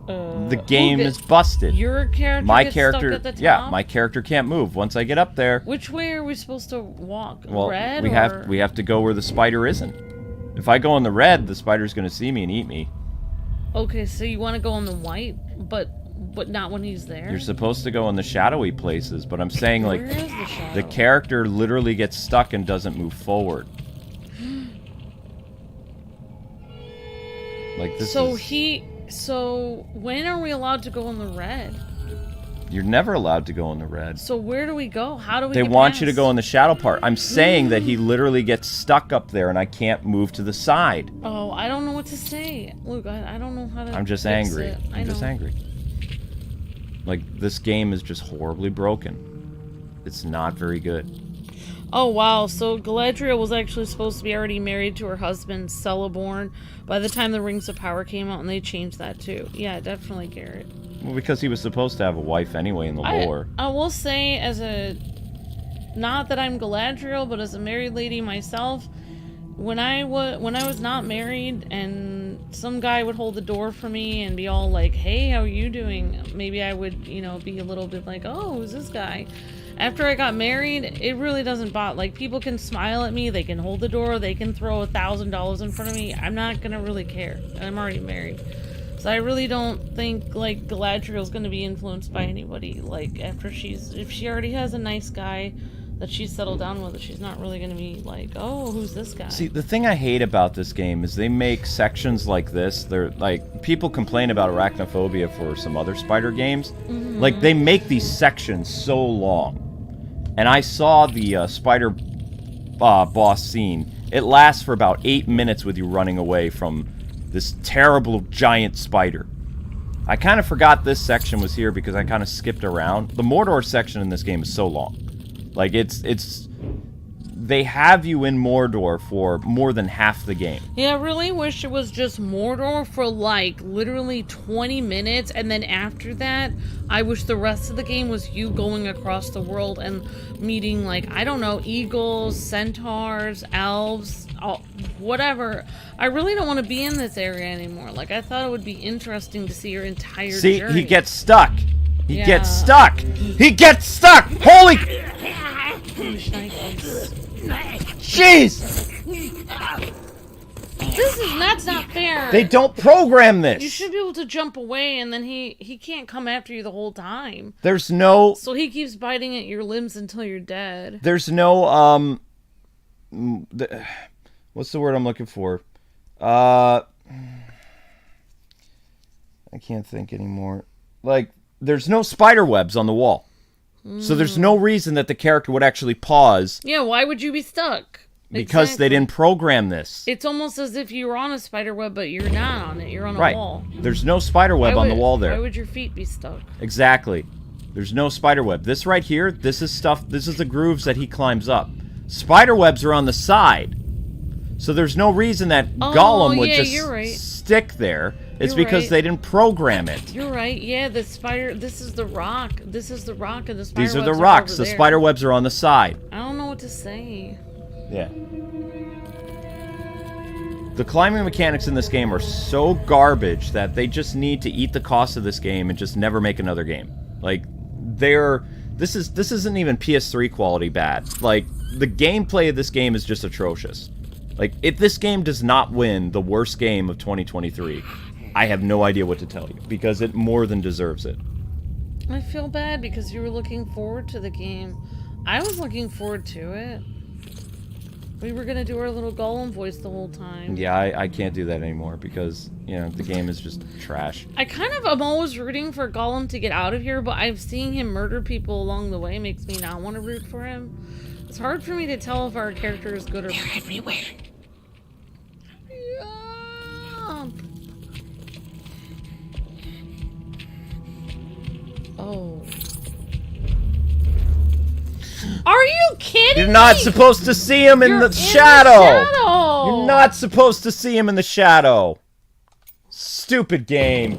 A: The game is busted.
D: Your character gets stuck at the top?
A: Yeah, my character can't move once I get up there.
D: Which way are we supposed to walk?
A: Well,
D: red
A: we have to go where the spider isn't. If I go in the red, the spider's gonna see me and eat me.
D: Okay, so you want to go in the white, but not when he's there?
A: You're supposed to go in the shadowy places, but I'm saying, like, the character literally gets stuck and doesn't move forward. Like, this
D: So when are we allowed to go in the red?
A: You're never allowed to go in the red.
D: So where do we go? How do we
A: They want you to go in the shadow part. I'm saying that he literally gets stuck up there and I can't move to the side.
D: Oh, I don't know what to say. Luke, I don't know how to
A: I'm just
D: fix
A: angry.
D: it.
A: I'm just angry. Like, this game is just horribly broken. It's not very good.
D: Oh, wow. So Galadriel was actually supposed to be already married to her husband, Celeborn, by the time the Rings of Power came out, and they changed that too. Yeah, definitely, Garrett.
A: Well, because he was supposed to have a wife anyway in the lore.
D: I will say, not that I'm Galadriel, but as a married lady myself, when I was not married and some guy would hold the door for me and be all like, hey, how are you doing? Maybe I would, be a little bit like, oh, who's this guy? After I got married, it really doesn't bother. Like, people can smile at me, they can hold the door, they can throw $1,000 in front of me. I'm not gonna really care. I'm already married. So I really don't think, like, Galadriel's gonna be influenced by anybody. Like, if she already has a nice guy that she's settled down with, she's not really gonna be like, oh, who's this guy?
A: See, the thing I hate about this game is they make sections like this. They're like, people complain about arachnophobia for some other spider games. Mm-hmm. Like, they make these sections so long. And I saw the spider boss scene. It lasts for about 8 minutes with you running away from this terrible giant spider. I kind of forgot this section was here because I kind of skipped around. The Mordor section in this game is so long. Like, they have you in Mordor for more than half the game.
D: Yeah, I really wish it was just Mordor for, like, literally 20 minutes, and then after that, I wish the rest of the game was you going across the world and meeting, like, I don't know, eagles, centaurs, elves, whatever. I really don't want to be in this area anymore. Like, I thought it would be interesting to see your entire journey.
A: See, he gets stuck. He gets stuck. He gets stuck. Holy... Jeez!
D: That's not fair.
A: They don't program this.
D: You should be able to jump away, and then he can't come after you the whole time.
A: There's no...
D: So he keeps biting at your limbs until you're dead.
A: There's no, what's the word I'm looking for? I can't think anymore. Like, there's no spider webs on the wall. So there's no reason that the character would actually pause.
D: Yeah, why would you be stuck?
A: Because they didn't program this.
D: It's almost as if you were on a spider web, but you're not on it. You're on a
A: Right.
D: wall.
A: There's no spider web on the wall there.
D: Why would your feet be stuck?
A: Exactly. There's no spider web. This right here, this is the grooves that he climbs up. Spider webs are on the side. So there's no reason that Gollum would just stick there. It's because they didn't program it.
D: You're right. Yeah, the spider. This is the rock. This is the rock, and the spider.
A: These are
D: webs
A: the rocks.
D: over
A: The
D: there.
A: spider webs are on the side.
D: I don't know what to say.
A: Yeah. The climbing mechanics in this game are so garbage that they just need to eat the cost of this game and just never make another game. Like, this isn't even PS3 quality bad. Like, the gameplay of this game is just atrocious. Like, if this game does not win the worst game of 2023, I have no idea what to tell you, because it more than deserves it.
D: I feel bad because you were looking forward to the game. I was looking forward to it. We were gonna do our little Gollum voice the whole time.
A: Yeah, I can't do that anymore because, you know, the game is just trash.
D: I'm always rooting for Gollum to get out of here, but I've seen him murder people along the way makes me not want to root for him. It's hard for me to tell if our character is good or bad.
C: They're everywhere.
D: Yeah. Oh. Are you kidding
A: You're not
D: me?
A: supposed to see him in the shadow! You're not supposed to see him in the shadow! Stupid game.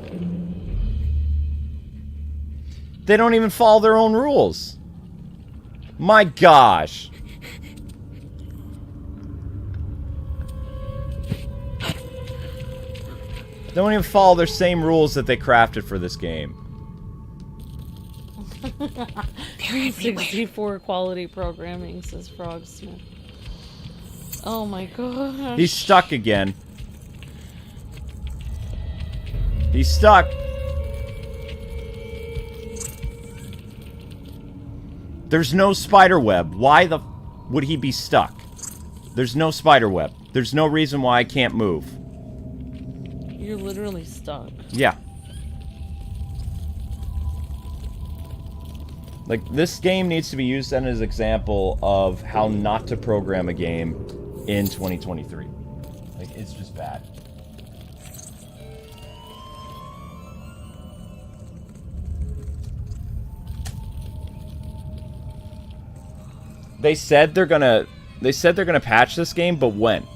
A: They don't even follow their own rules. My gosh. They don't even follow their same rules that they crafted for this game.
D: 64 quality programming, says Frogsmith. Oh my gosh.
A: He's stuck again. He's stuck. There's no spider web. Why the would he be stuck? There's no spider web. There's no reason why I can't move.
D: You're literally stuck.
A: Yeah. Like, this game needs to be used as an example of how not to program a game in 2023. Like, it's just bad. They said they're gonna patch this game, but when?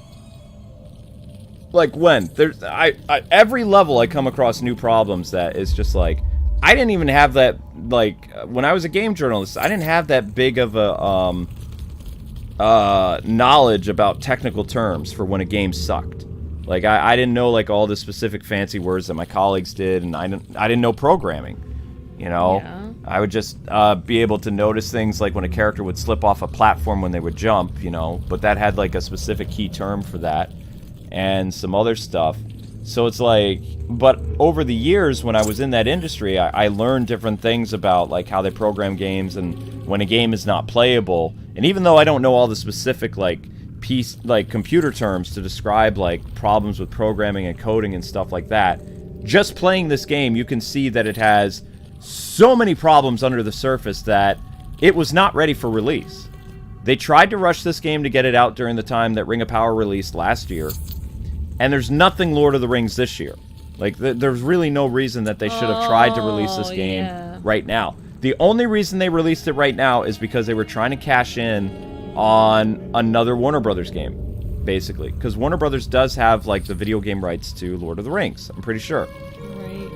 A: Like, when? There's every level I come across new problems that is just like, I didn't even have that, like, when I was a game journalist, I didn't have that big of a knowledge about technical terms for when a game sucked. Like, I didn't know, like, all the specific fancy words that my colleagues did, and I didn't know programming, you know?
D: Yeah.
A: I would just be able to notice things like when a character would slip off a platform when they would jump, you know, but that had, like, a specific key term for that, and some other stuff. So it's like, but over the years when I was in that industry, I learned different things about, like, how they program games and when a game is not playable. And even though I don't know all the specific, like, computer terms to describe, like, problems with programming and coding and stuff like that, just playing this game, you can see that it has so many problems under the surface that it was not ready for release. They tried to rush this game to get it out during the time that Ring of Power released last year. And there's nothing Lord of the Rings this year. Like, there's really no reason that they should have tried to release this game right now. The only reason they released it right now is because they were trying to cash in on another Warner Brothers game, basically. Because Warner Brothers does have, like, the video game rights to Lord of the Rings, I'm pretty sure.
D: Right.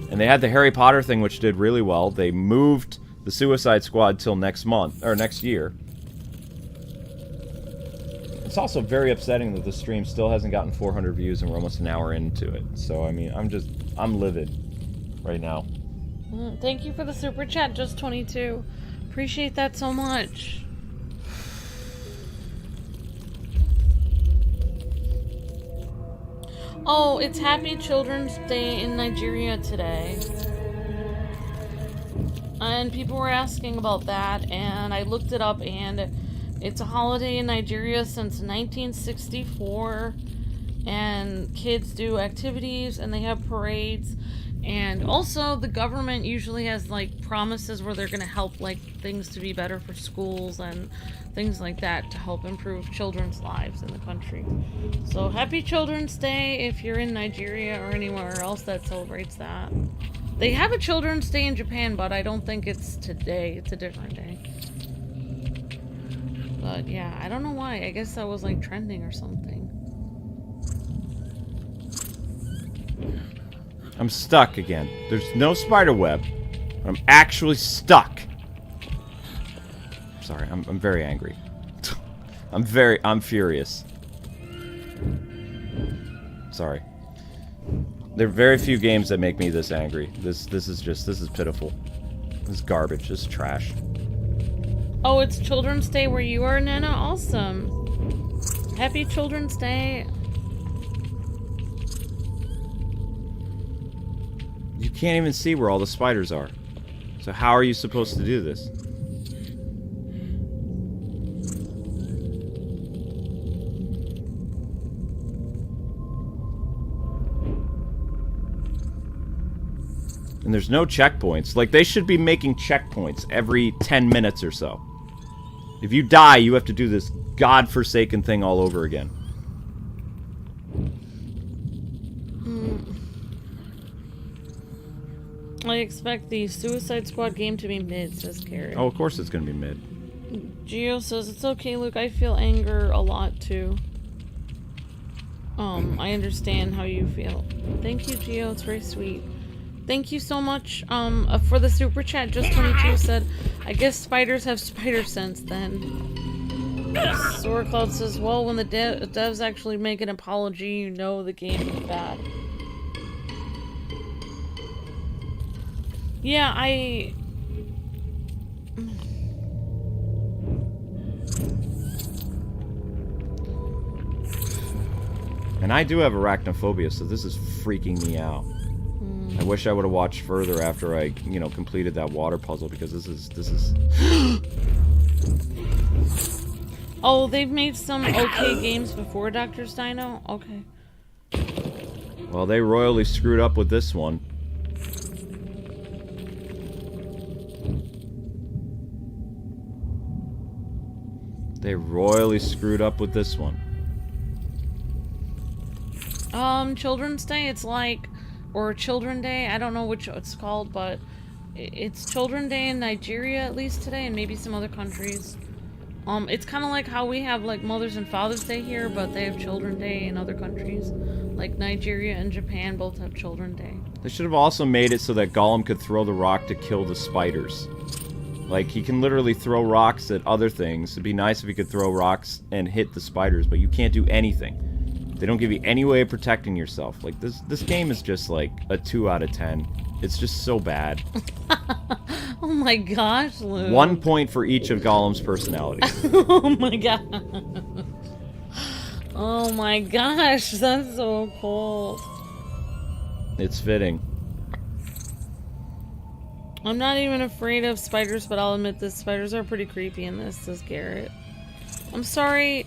A: And they had the Harry Potter thing, which did really well. They moved the Suicide Squad till next month, or next year. It's also very upsetting that the stream still hasn't gotten 400 views and we're almost an hour into it. So, I mean, I'm livid right now.
D: Thank you for the super chat, just 22. Appreciate that so much. Oh, it's Happy Children's Day in Nigeria today. And people were asking about that, and I looked it up, and it's a holiday in Nigeria since 1964. And kids do activities, and they have parades. And also, the government usually has, like, promises where they're going to help, like, things to be better for schools and things like that to help improve children's lives in the country. So, Happy Children's Day if you're in Nigeria or anywhere else that celebrates that. They have a Children's Day in Japan, but I don't think it's today. It's a different day. But, yeah, I don't know why. I guess that was, like, trending or something.
A: I'm stuck again. There's no spider web. I'm actually stuck. Sorry, I'm very angry. I'm furious. Sorry. There are very few games that make me this angry. This is pitiful. This is garbage. This is trash.
D: Oh, it's Children's Day where you are, Nana? Awesome. Happy Children's Day.
A: You can't even see where all the spiders are. So how are you supposed to do this? And there's no checkpoints. Like, they should be making checkpoints every 10 minutes or so. If you die, you have to do this godforsaken thing all over again.
D: I expect the Suicide Squad game to be mid, says Carrie.
A: Oh, of course it's gonna be mid.
D: Geo says, it's okay, Luke, I feel anger a lot too. I understand how you feel. Thank you, Geo, it's very sweet. Thank you so much, for the super chat. Just 22 said, I guess spiders have spider sense then. Sora Cloud says, well, when the devs actually make an apology, you know the game is bad. Yeah,
A: And I do have arachnophobia, so this is freaking me out. I wish I would have watched further after I, you know, completed that water puzzle, because this is...
D: Oh, they've made some okay games before, Dr. Steino? Okay.
A: Well, they royally screwed up with this one. They royally screwed up with this one.
D: Children's Day, it's like, or Children Day, I don't know which it's called, but it's Children's Day in Nigeria at least today, and maybe some other countries. It's kind of like how we have, like, Mother's and Father's Day here, but they have Children's Day in other countries. Like, Nigeria and Japan both have Children's Day.
A: They should have also made it so that Gollum could throw the rock to kill the spiders. Like, he can literally throw rocks at other things. It'd be nice if he could throw rocks and hit the spiders, but you can't do anything. They don't give you any way of protecting yourself. Like, this game is just, like, a 2 out of 10. It's just so bad.
D: Oh my gosh, Luke.
A: 1 point for each of Gollum's personalities.
D: Oh my gosh. Oh my gosh, that's so cool.
A: It's fitting.
D: I'm not even afraid of spiders, but I'll admit this. Spiders are pretty creepy in this, says Garrett. I'm sorry,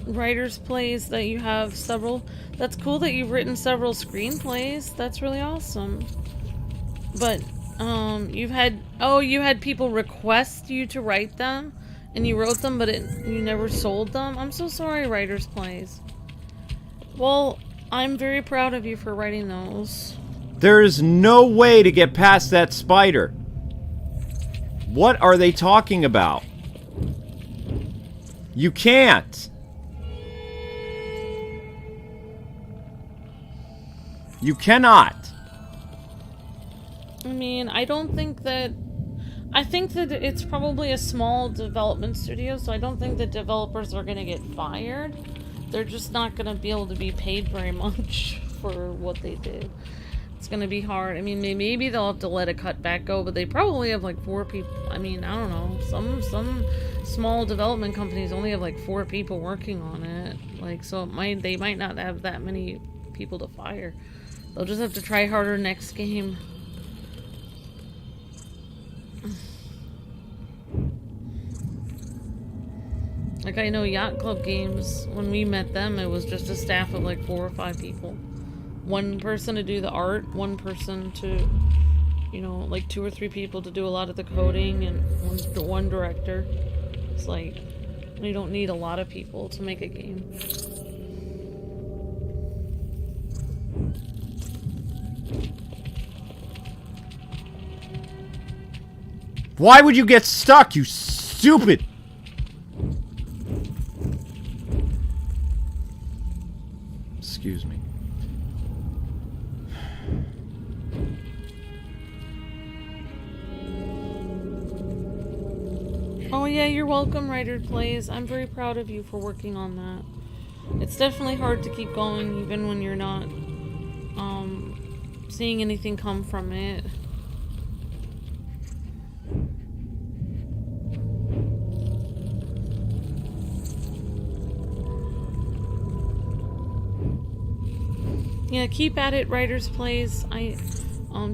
D: writers plays that you have several. That's cool that you've written several screenplays. That's really awesome. But, you had people request you to write them, and you wrote them, but you never sold them? I'm so sorry, writers plays. Well, I'm very proud of you for writing those.
A: There is no way to get past that spider. What are they talking about? You can't. You cannot.
D: I mean, I don't think that... I think that it's probably a small development studio, so I don't think the developers are going to get fired. They're just not going to be able to be paid very much for what they did. It's going to be hard. I mean, maybe they'll have to let a cutback go, but they probably have like 4 people. I mean, I don't know. Some small development companies only have like 4 people working on it. Like, so they might not have that many people to fire. They'll just have to try harder next game. Like, I know Yacht Club Games, when we met them, it was just a staff of like 4 or 5 people. 1 person to do the art, 1 person to, you know, like 2 or 3 people to do a lot of the coding, and one director. It's like, you don't need a lot of people to make a game.
A: Why would you get stuck, you stupid? Excuse me.
D: Oh yeah, you're welcome, Writer Plays. I'm very proud of you for working on that. It's definitely hard to keep going even when you're not seeing anything come from it. Yeah, keep at it, Writers Plays.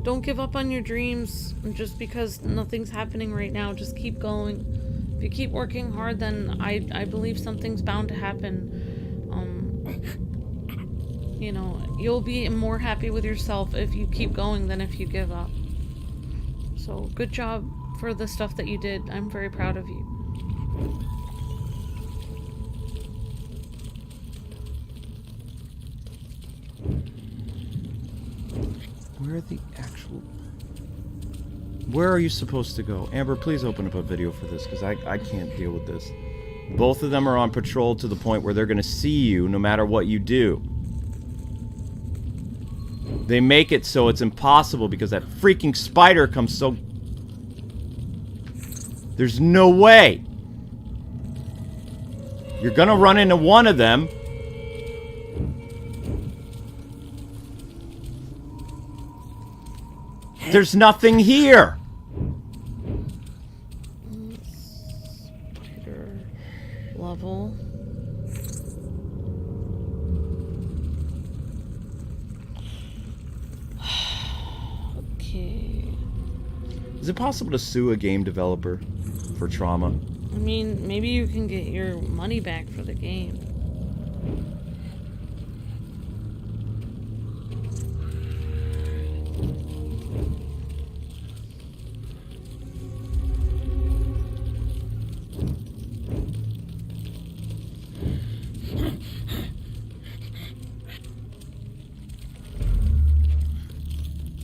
D: Don't give up on your dreams just because nothing's happening right now. Just keep going. If you keep working hard, then I believe something's bound to happen. You know, you'll be more happy with yourself if you keep going than if you give up. So, good job for the stuff that you did. I'm very proud of you.
A: Where are the actual... Where are you supposed to go? Amber, please open up a video for this, because I can't deal with this. Both of them are on patrol to the point where they're going to see you no matter what you do. They make it so it's impossible because that freaking spider comes so... There's no way! You're gonna run into one of them. There's nothing here!
D: Spider level. Okay.
A: Is it possible to sue a game developer for trauma?
D: I mean, maybe you can get your money back for the game.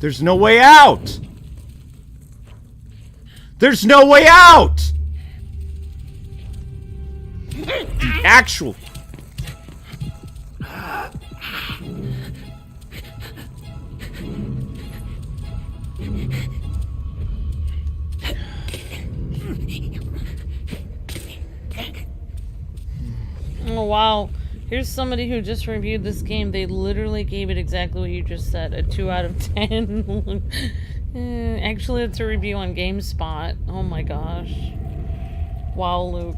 A: There's no way out! There's no way out! The actual...
D: Oh wow. Here's somebody who just reviewed this game. They literally gave it exactly what you just said. A 2 out of 10. Actually, it's a review on GameSpot. Oh my gosh. Wow, Luke.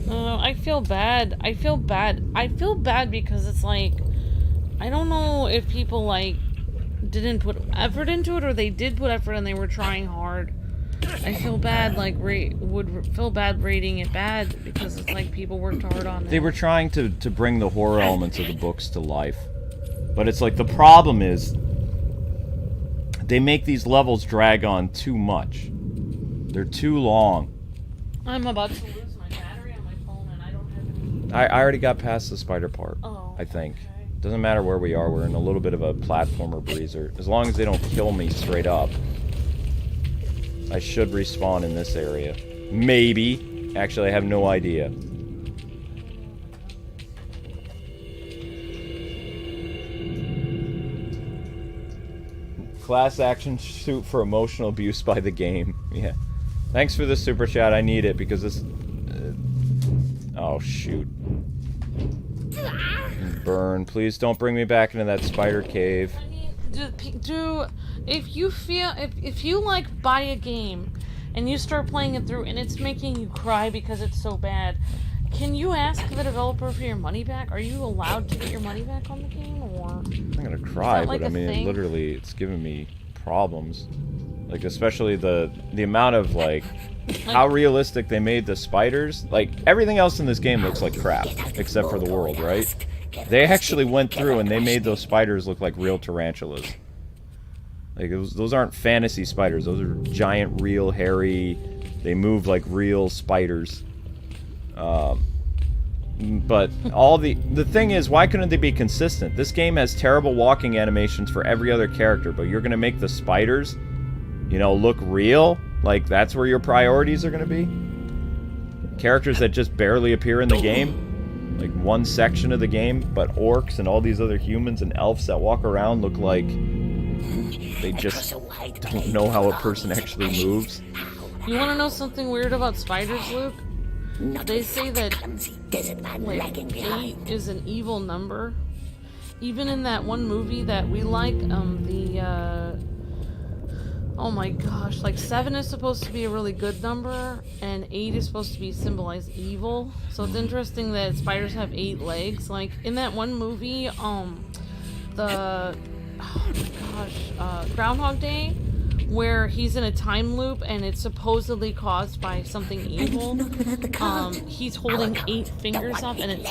D: I feel bad. I feel bad because it's like... I don't know if people, like, didn't put effort into it or they did put effort and they were trying hard. I feel bad, like, would feel bad rating it bad because it's like people worked hard on it.
A: They were trying to bring the horror elements of the books to life. But it's like the problem is they make these levels drag on too much. They're too long.
D: I'm about to lose my battery on my phone and I don't have any...
A: I already got past the spider part, I think.
D: Okay.
A: Doesn't matter where we are, we're in a little bit of a platformer breezer. As long as they don't kill me straight up. I should respawn in this area. Maybe. Actually, I have no idea. Class action suit for emotional abuse by the game. Yeah. Thanks for the super chat. I need it because this... oh, shoot. Burn. Please don't bring me back into that spider cave.
D: I mean, if you feel, if you like buy a game and you start playing it through and it's making you cry because it's so bad, can you ask the developer for your money back? Are you allowed to get your money back on the game, or?
A: I'm not gonna cry,
D: like
A: but I mean, literally, it's giving me problems. Like, especially the amount of, like, how realistic they made the spiders. Like, everything else in this game looks like crap, except for the world, right? They actually went through and they made those spiders look like real tarantulas. Like, those aren't fantasy spiders. Those are giant, real, hairy... They move like real spiders. But all the thing is, why couldn't they be consistent? This game has terrible walking animations for every other character, but you're gonna make the spiders, you know, look real? Like, that's where your priorities are gonna be? Characters that just barely appear in the game? Like, one section of the game, but orcs and all these other humans and elves that walk around look like they just don't know how a person actually moves.
D: You wanna know something weird about spiders, Luke? They say that, like, 8 is an evil number. Even in that one movie that we like, oh my gosh, like 7 is supposed to be a really good number, and 8 is supposed to be symbolize evil. So it's interesting that spiders have 8 legs. Like, in that one movie, Groundhog Day, where he's in a time loop and it's supposedly caused by something evil. He's holding 8 fingers up and it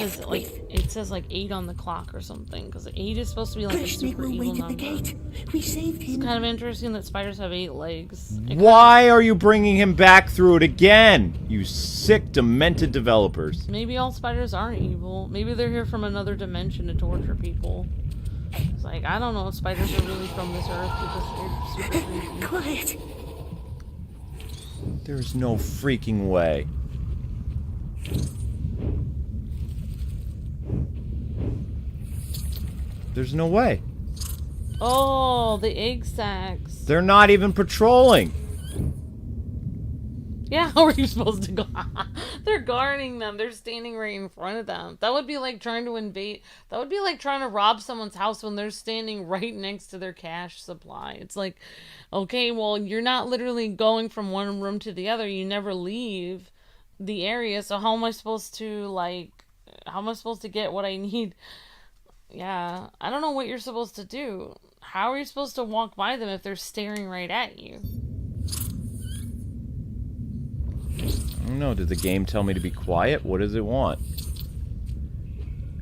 D: says like 8 on the clock or something, because 8 is supposed to be like a super evil number. It's kind of interesting that spiders have 8 legs.
A: Why are you bringing him back through it again? You sick, demented developers.
D: Maybe all spiders aren't evil. Maybe they're here from another dimension to torture people. It's like, I don't know if spiders are really from this earth because they're super creepy.
C: Quiet.
A: There's no freaking way. There's no way.
D: Oh, the egg sacs.
A: They're not even patrolling.
D: Yeah, how are you supposed to go? They're guarding them. They're standing right in front of them. That would be like trying to invade. That would be like trying to rob someone's house when they're standing right next to their cash supply. It's like, okay, well, you're not literally going from one room to the other. You never leave the area. So how am I supposed to, like, how am I supposed to get what I need? Yeah, I don't know what you're supposed to do. How are you supposed to walk by them if they're staring right at you?
A: I don't know, did the game tell me to be quiet? What does it want?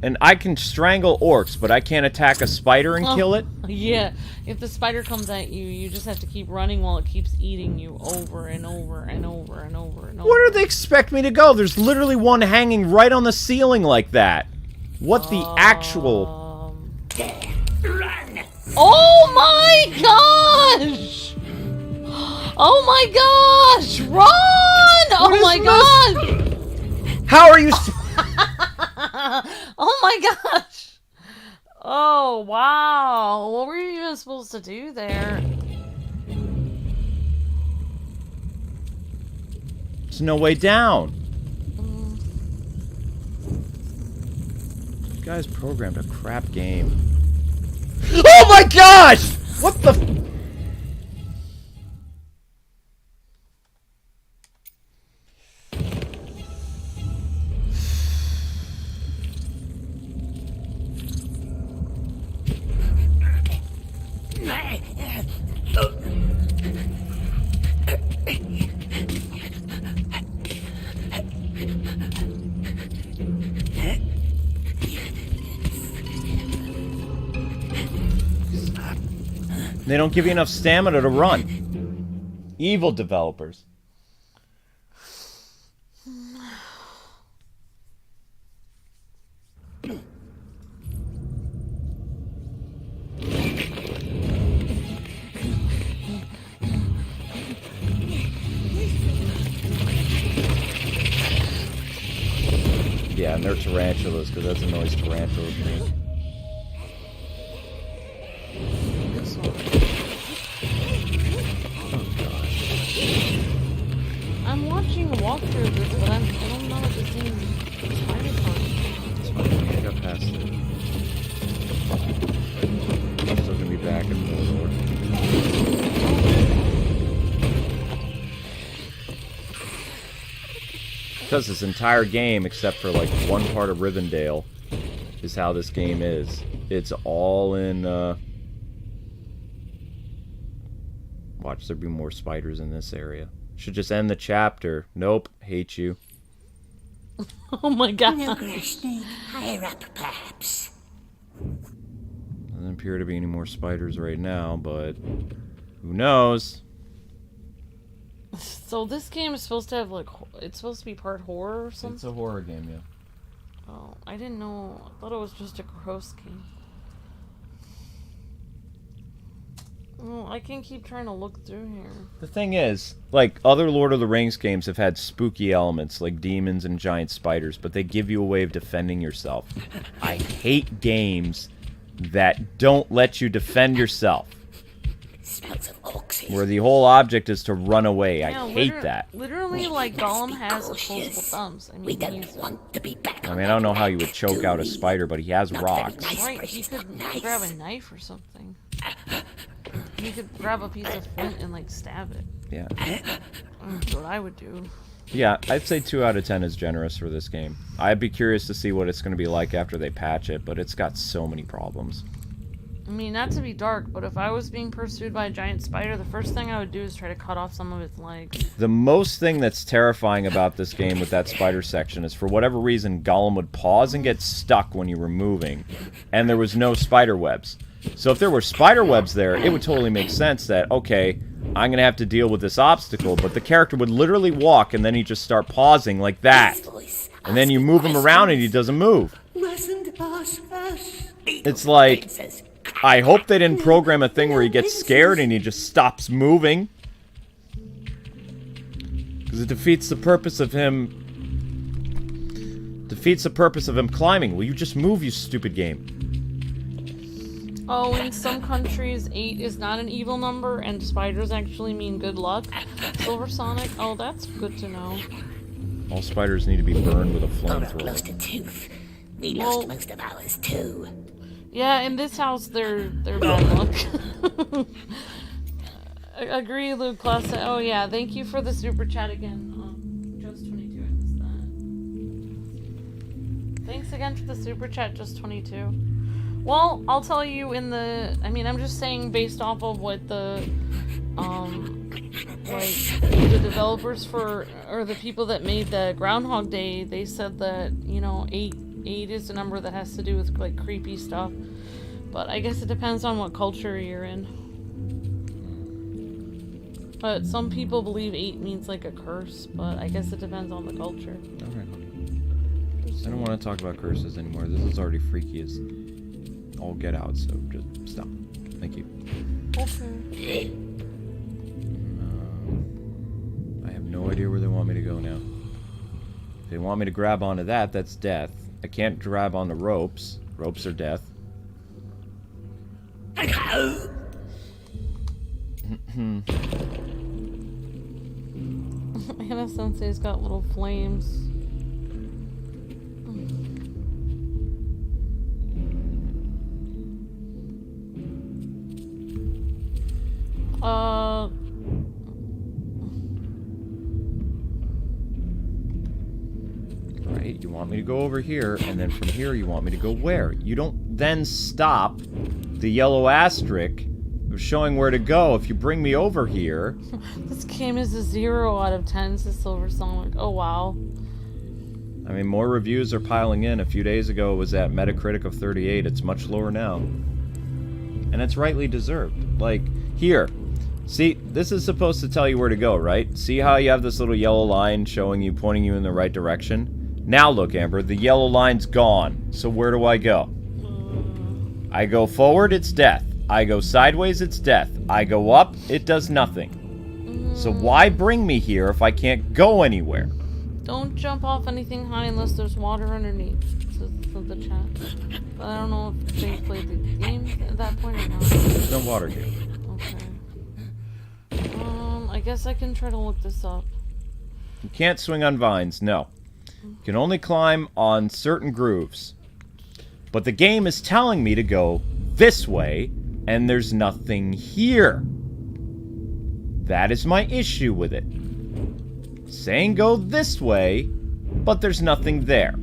A: And I can strangle orcs, but I can't attack a spider and kill it?
D: Yeah, if the spider comes at you, you just have to keep running while it keeps eating you over and over and over and over and over.
A: Where do they expect me to go? There's literally one hanging right on the ceiling like that. What the actual...
C: Run!
D: Oh my gosh! Oh my gosh! Run! Oh my gosh!
A: How are you...
D: Oh my gosh! Oh, wow. What were you even supposed to do there?
A: There's no way down. This guy's programmed a crap game. Oh my gosh! What the... They don't give you enough stamina to run. Evil developers. and they're tarantulas, because that's a noise tarantulas make. Oh gosh.
D: I'm watching a walkthrough of this, but I don't know what the same spider part.
A: It's fine, I got past it. I'm still gonna be back in Mordor. Because this entire game, except for like one part of Rivendell, is how this game is. It's all in, Watch there be more spiders in this area. Should just end the chapter. Nope, hate you.
D: Oh my god.
C: No snake. Higher up, perhaps.
A: Doesn't appear to be any more spiders right now, but who knows?
D: So this game is supposed to have like, it's supposed to be part horror or something?
A: It's a horror game, yeah.
D: Oh, I didn't know. I thought it was just a gross game. Well, I can keep trying to look through here.
A: The thing is, like, other Lord of the Rings games have had spooky elements, like demons and giant spiders, but they give you a way of defending yourself. I hate games that don't let you defend yourself.
C: Smells of orcs.
A: Where the whole object is to run away. I
D: Yeah,
A: hate that.
D: Literally, like, Gollum has opposable thumbs. I
C: We
D: mean,
C: don't
D: he's...
C: want to be back.
A: I mean, I don't know how you would choke out a spider, but he has
C: Not very
A: rocks.
C: nice,
D: Right, he
C: precious,
D: could
C: not nice.
D: grab a knife or something. He could grab a piece of flint and, like, stab it.
A: Yeah.
D: That's what I would do.
A: Yeah, I'd say 2 out of 10 is generous for this game. I'd be curious to see what it's going to be like after they patch it, but it's got so many problems.
D: I mean, not to be dark, but if I was being pursued by a giant spider, the first thing I would do is try to cut off some of its legs.
A: The most thing that's terrifying about this game with that spider section is, for whatever reason, Gollum would pause and get stuck when you were moving, and there was no spider webs. So if there were spider webs there, it would totally make sense that, okay, I'm going to have to deal with this obstacle, but the character would literally walk, and then he'd just start pausing like that. And then you move him around, and he doesn't move.
C: Mustn't ask us.
A: It's like, I hope they didn't program a thing where he gets scared and he just stops moving. Because it defeats the purpose of him... climbing. Will you just move, you stupid game?
D: Oh, in some countries, 8 is not an evil number, and spiders actually mean good luck. Silver Sonic, oh, that's good to know.
A: All spiders need to be burned with a
C: Borok lost
A: flamethrower.
C: a tooth. We
D: Well-
C: lost most of ours too.
D: Yeah, in this house, they're bad luck. Agree, Luke Classa. Oh yeah, thank you for the super chat again. Just 22, I missed that. Thanks again for the super chat, Just 22. Well, I'll tell you in the... I mean, I'm just saying based off of what the... like, the developers for... or the people that made the Groundhog Day, they said that, you know, 8 is a number that has to do with, like, creepy stuff. But I guess it depends on what culture you're in. But some people believe 8 means, like, a curse, but I guess it depends on the culture.
A: Alright. I don't want to talk about curses anymore. This is already freaky as all get out, so just stop. Thank you.
D: Okay.
A: I have no idea where they want me to go now. If they want me to grab onto that, that's death. I can't grab on the ropes. Ropes are death.
D: Anna Sensei's got little flames.
A: Right, you want me to go over here, and then from here you want me to go where? You don't then stop the yellow asterisk of showing where to go if you bring me over here.
D: This game is a 0 out of 10, says Silver Sonic. Oh, wow.
A: I mean, more reviews are piling in. A few days ago it was at Metacritic of 38. It's much lower now. And it's rightly deserved. Like, here. See, this is supposed to tell you where to go, right? See how you have this little yellow line showing you, pointing you in the right direction? Now look, Amber, the yellow line's gone. So where do I go? I go forward, it's death. I go sideways, it's death. I go up, it does nothing. So why bring me here if I can't go anywhere?
D: Don't jump off anything high unless there's water underneath, says the chat. But I don't know if they played the game at that point or not.
A: There's no water here.
D: Okay. I guess I can try to look this up.
A: You can't swing on vines, no. You can only climb on certain grooves. But the game is telling me to go this way, and there's nothing here. That is my issue with it. Saying go this way, but there's nothing there.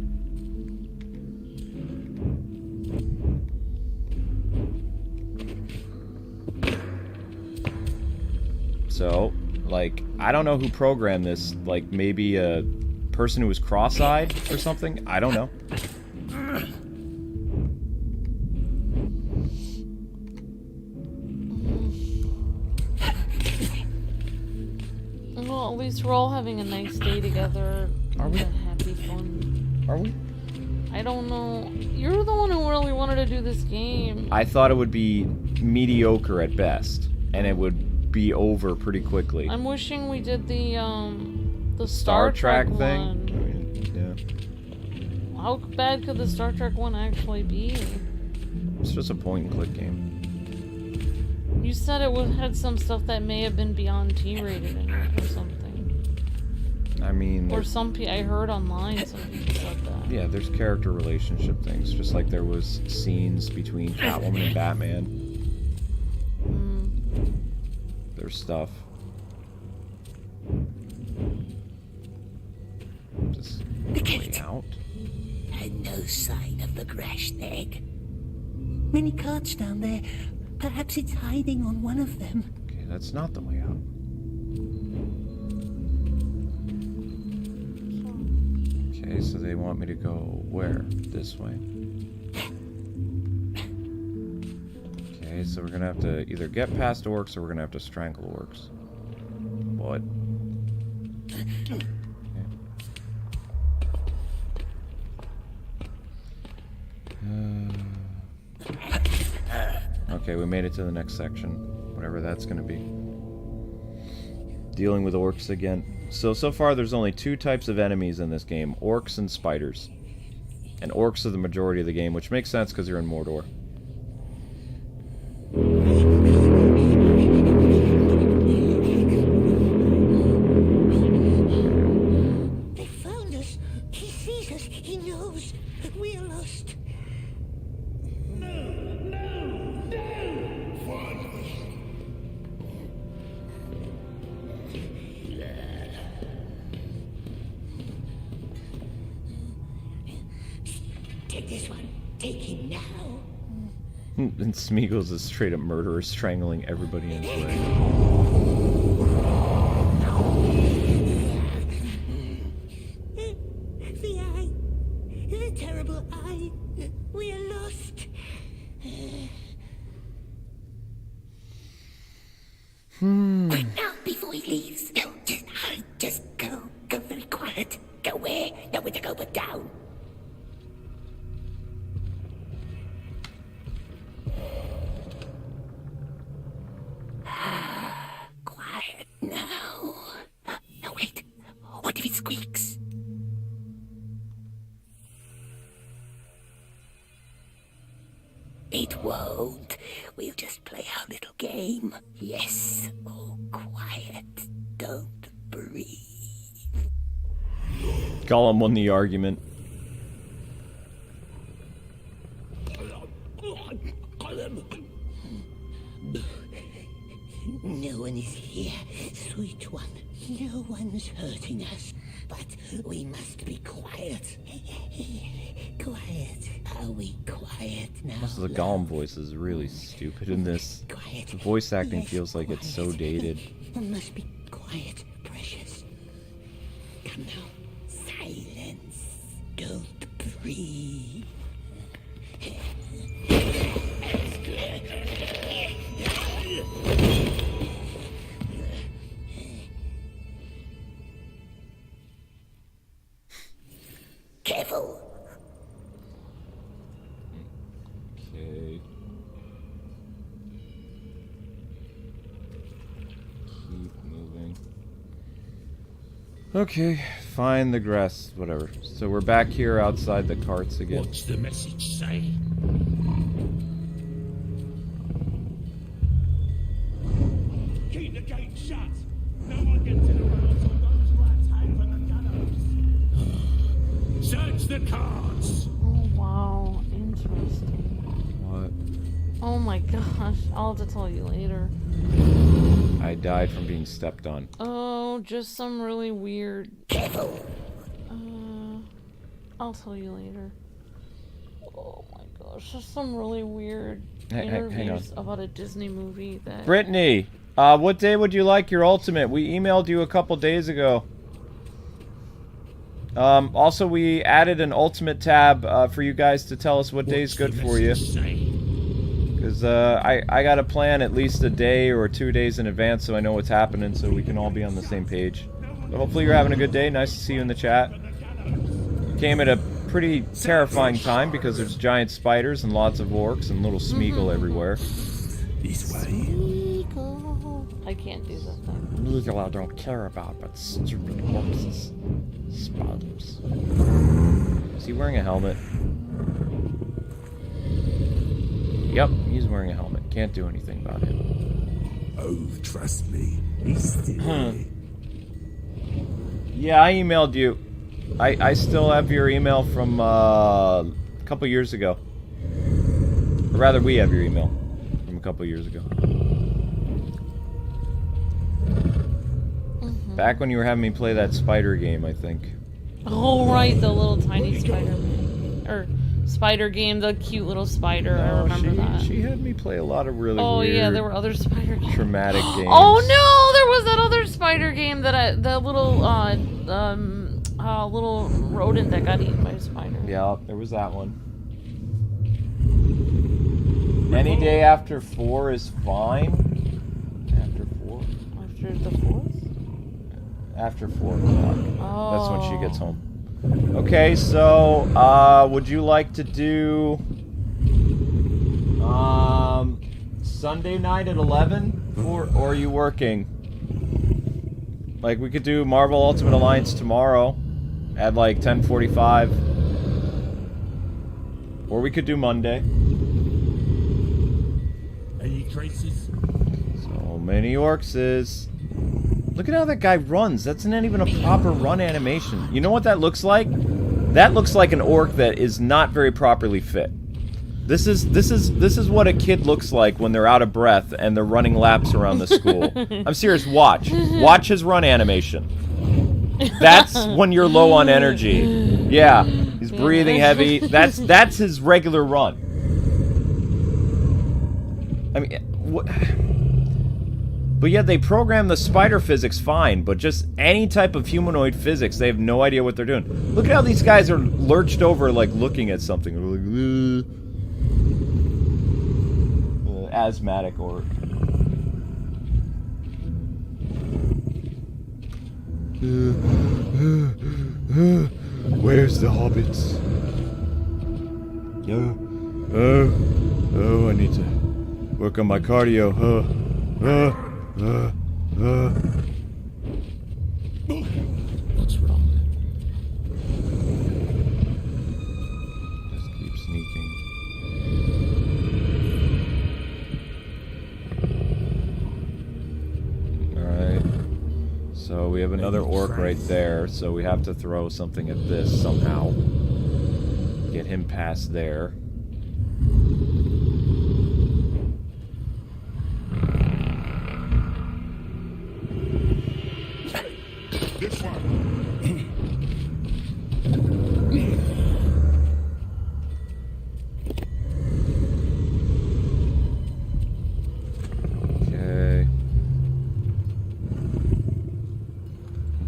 A: So, like, I don't know who programmed this. Like, maybe a person who was cross-eyed or something? I don't know.
D: Well, at least we're all having a nice day together.
A: Are we?
D: Happy fun.
A: Are we?
D: I don't know. You're the one who really wanted to do this game.
A: I thought it would be mediocre at best, and it would be over pretty quickly.
D: I'm wishing we did the Star Trek
A: thing.
D: one.
A: Yeah.
D: How bad could the Star Trek one actually be?
A: It's just a point-and-click game.
D: You said it had some stuff that may have been beyond T-rated in it or something.
A: I mean...
D: Or I heard online some people said that.
A: Yeah, there's character relationship things, just like there was scenes between Catwoman and Batman. There's stuff. Just way out.
C: And no sign of the crashed egg. Many carts down there. Perhaps it's hiding on one of them.
A: Okay, that's not the way out. Okay, so they want me to go where? This way. Okay, so we're gonna have to either get past orcs or we're gonna have to strangle orcs. What? Okay, we made it to the next section. Whatever that's gonna be. Dealing with orcs again. So far there's only two types of enemies in this game. Orcs and spiders. And orcs are the majority of the game, which makes sense because you're in Mordor.
C: They found us. He sees us. He knows. We are lost. Take this one. Take him now.
A: And Smeagol's a straight up murderer, strangling everybody in his way.
C: The eye. The terrible eye. We are lost. Quick now, before he leaves. No, just hide. Just go. Go very quiet. Go where? Nowhere to go but down. Quiet now. No, wait. What if it squeaks? It won't. We'll just play our little game. Yes. Oh, quiet. Don't breathe.
A: Gollum won the argument.
C: No one is here, sweet one. No one's hurting us. But we must be quiet. Quiet. Are we quiet now?
A: Most of the Gollum voice is really stupid in this.
C: Quiet.
A: The voice acting
C: Less
A: feels like it's so
C: quiet.
A: dated.
C: One must be quiet, precious. Come now. Silence. Don't breathe. Careful.
A: Okay. Keep moving. Okay, Find the grass, whatever. So we're back here outside the carts again.
E: What's the message say? Keep the gate shut. No one gets in around or those rats hang from the gallows. Search the carts.
D: Oh, wow. Interesting.
A: What?
D: Oh my gosh. I'll have to tell you later.
A: I died from being stepped on.
D: Oh, just some really weird... I'll tell you later. Oh my gosh, just some really weird interviews about a Disney movie that...
A: Brittany, what day would you like your ultimate? We emailed you a couple days ago. Also, we added an ultimate tab for you guys to tell us what day's good for you. Because I got to plan at least a day or 2 days in advance so I know what's happening so we can all be on the same page. But hopefully you're having a good day. Nice to see you in the chat. Came at a pretty terrifying time because there's giant spiders and lots of orcs and little Smeagol everywhere.
B: This way.
D: Smeagol. I can't do that thing.
A: Smeagol I don't care about, but stupid orcs and spiders. Is he wearing a helmet? Yep, he's wearing a helmet. Can't do anything about him.
B: Oh, trust me. He's still here.
A: Yeah, I emailed you. I still have your email from a couple years ago. Or rather, we have your email from a couple years ago. Back when you were having me play that spider game, I think.
D: Oh, right, the little tiny spider. Or spider game, the cute little spider. I remember that.
A: She had me play a lot of really
D: Oh,
A: weird,
D: yeah, there were other spider games.
A: traumatic games.
D: Oh, no! There was that other spider game that the little, little rodent that got eaten by a spider.
A: Yeah, there was that one. Any day after 4 is fine. After 4?
D: After the 4th?
A: After 4 o'clock.
D: Oh.
A: That's when she gets home. Okay, so, would you like to do, Sunday night at 11? Or are you working? Like, we could do Marvel Ultimate Alliance tomorrow at, like, 10:45. Or we could do Monday.
E: Any traces?
A: So many orcs. Look at how that guy runs. That's not even a proper run animation. You know what that looks like? That looks like an orc that is not very properly fit. This is what a kid looks like when they're out of breath and they're running laps around the school. I'm serious. Watch his run animation. That's when you're low on energy. Yeah, he's breathing heavy. That's his regular run. I mean, what? But yet they program the spider physics fine, but just any type of humanoid physics, they have no idea what they're doing. Look at how these guys are lurched over, like, looking at something. Like, asthmatic orc.
B: Where's the hobbits?
A: Oh, I need to work on my cardio.
B: What's wrong?
A: Just keep sneaking. Alright. So we have another orc right there, so we have to throw something at this somehow. Get him past there.
F: This one.
A: Okay.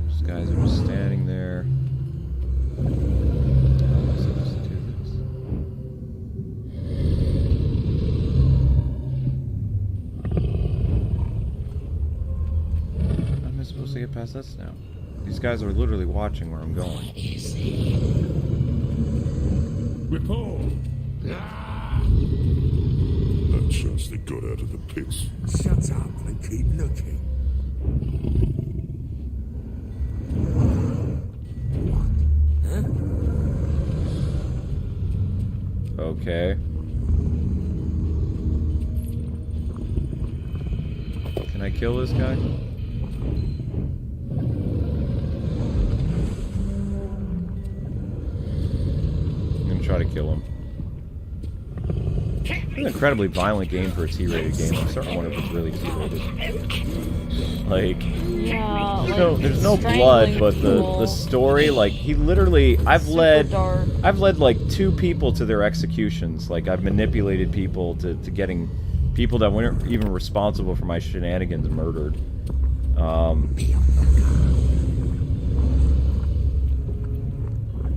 A: Those guys are just standing there. How am I supposed to do this? How am I supposed to get past this now? These guys are literally watching where I'm going.
E: Report.
F: That chance they got out of the pits.
B: Shut up and keep looking.
A: Okay. Can I kill this guy? I'm gonna try to kill him. It's an incredibly violent game for a T-rated game. I'm starting to wonder if it's really T-rated. Like,
D: Yeah,
A: there's no blood, but the story, like, he literally, I've led like 2 people to their executions. Like, I've manipulated people to getting people that weren't even responsible for my shenanigans murdered.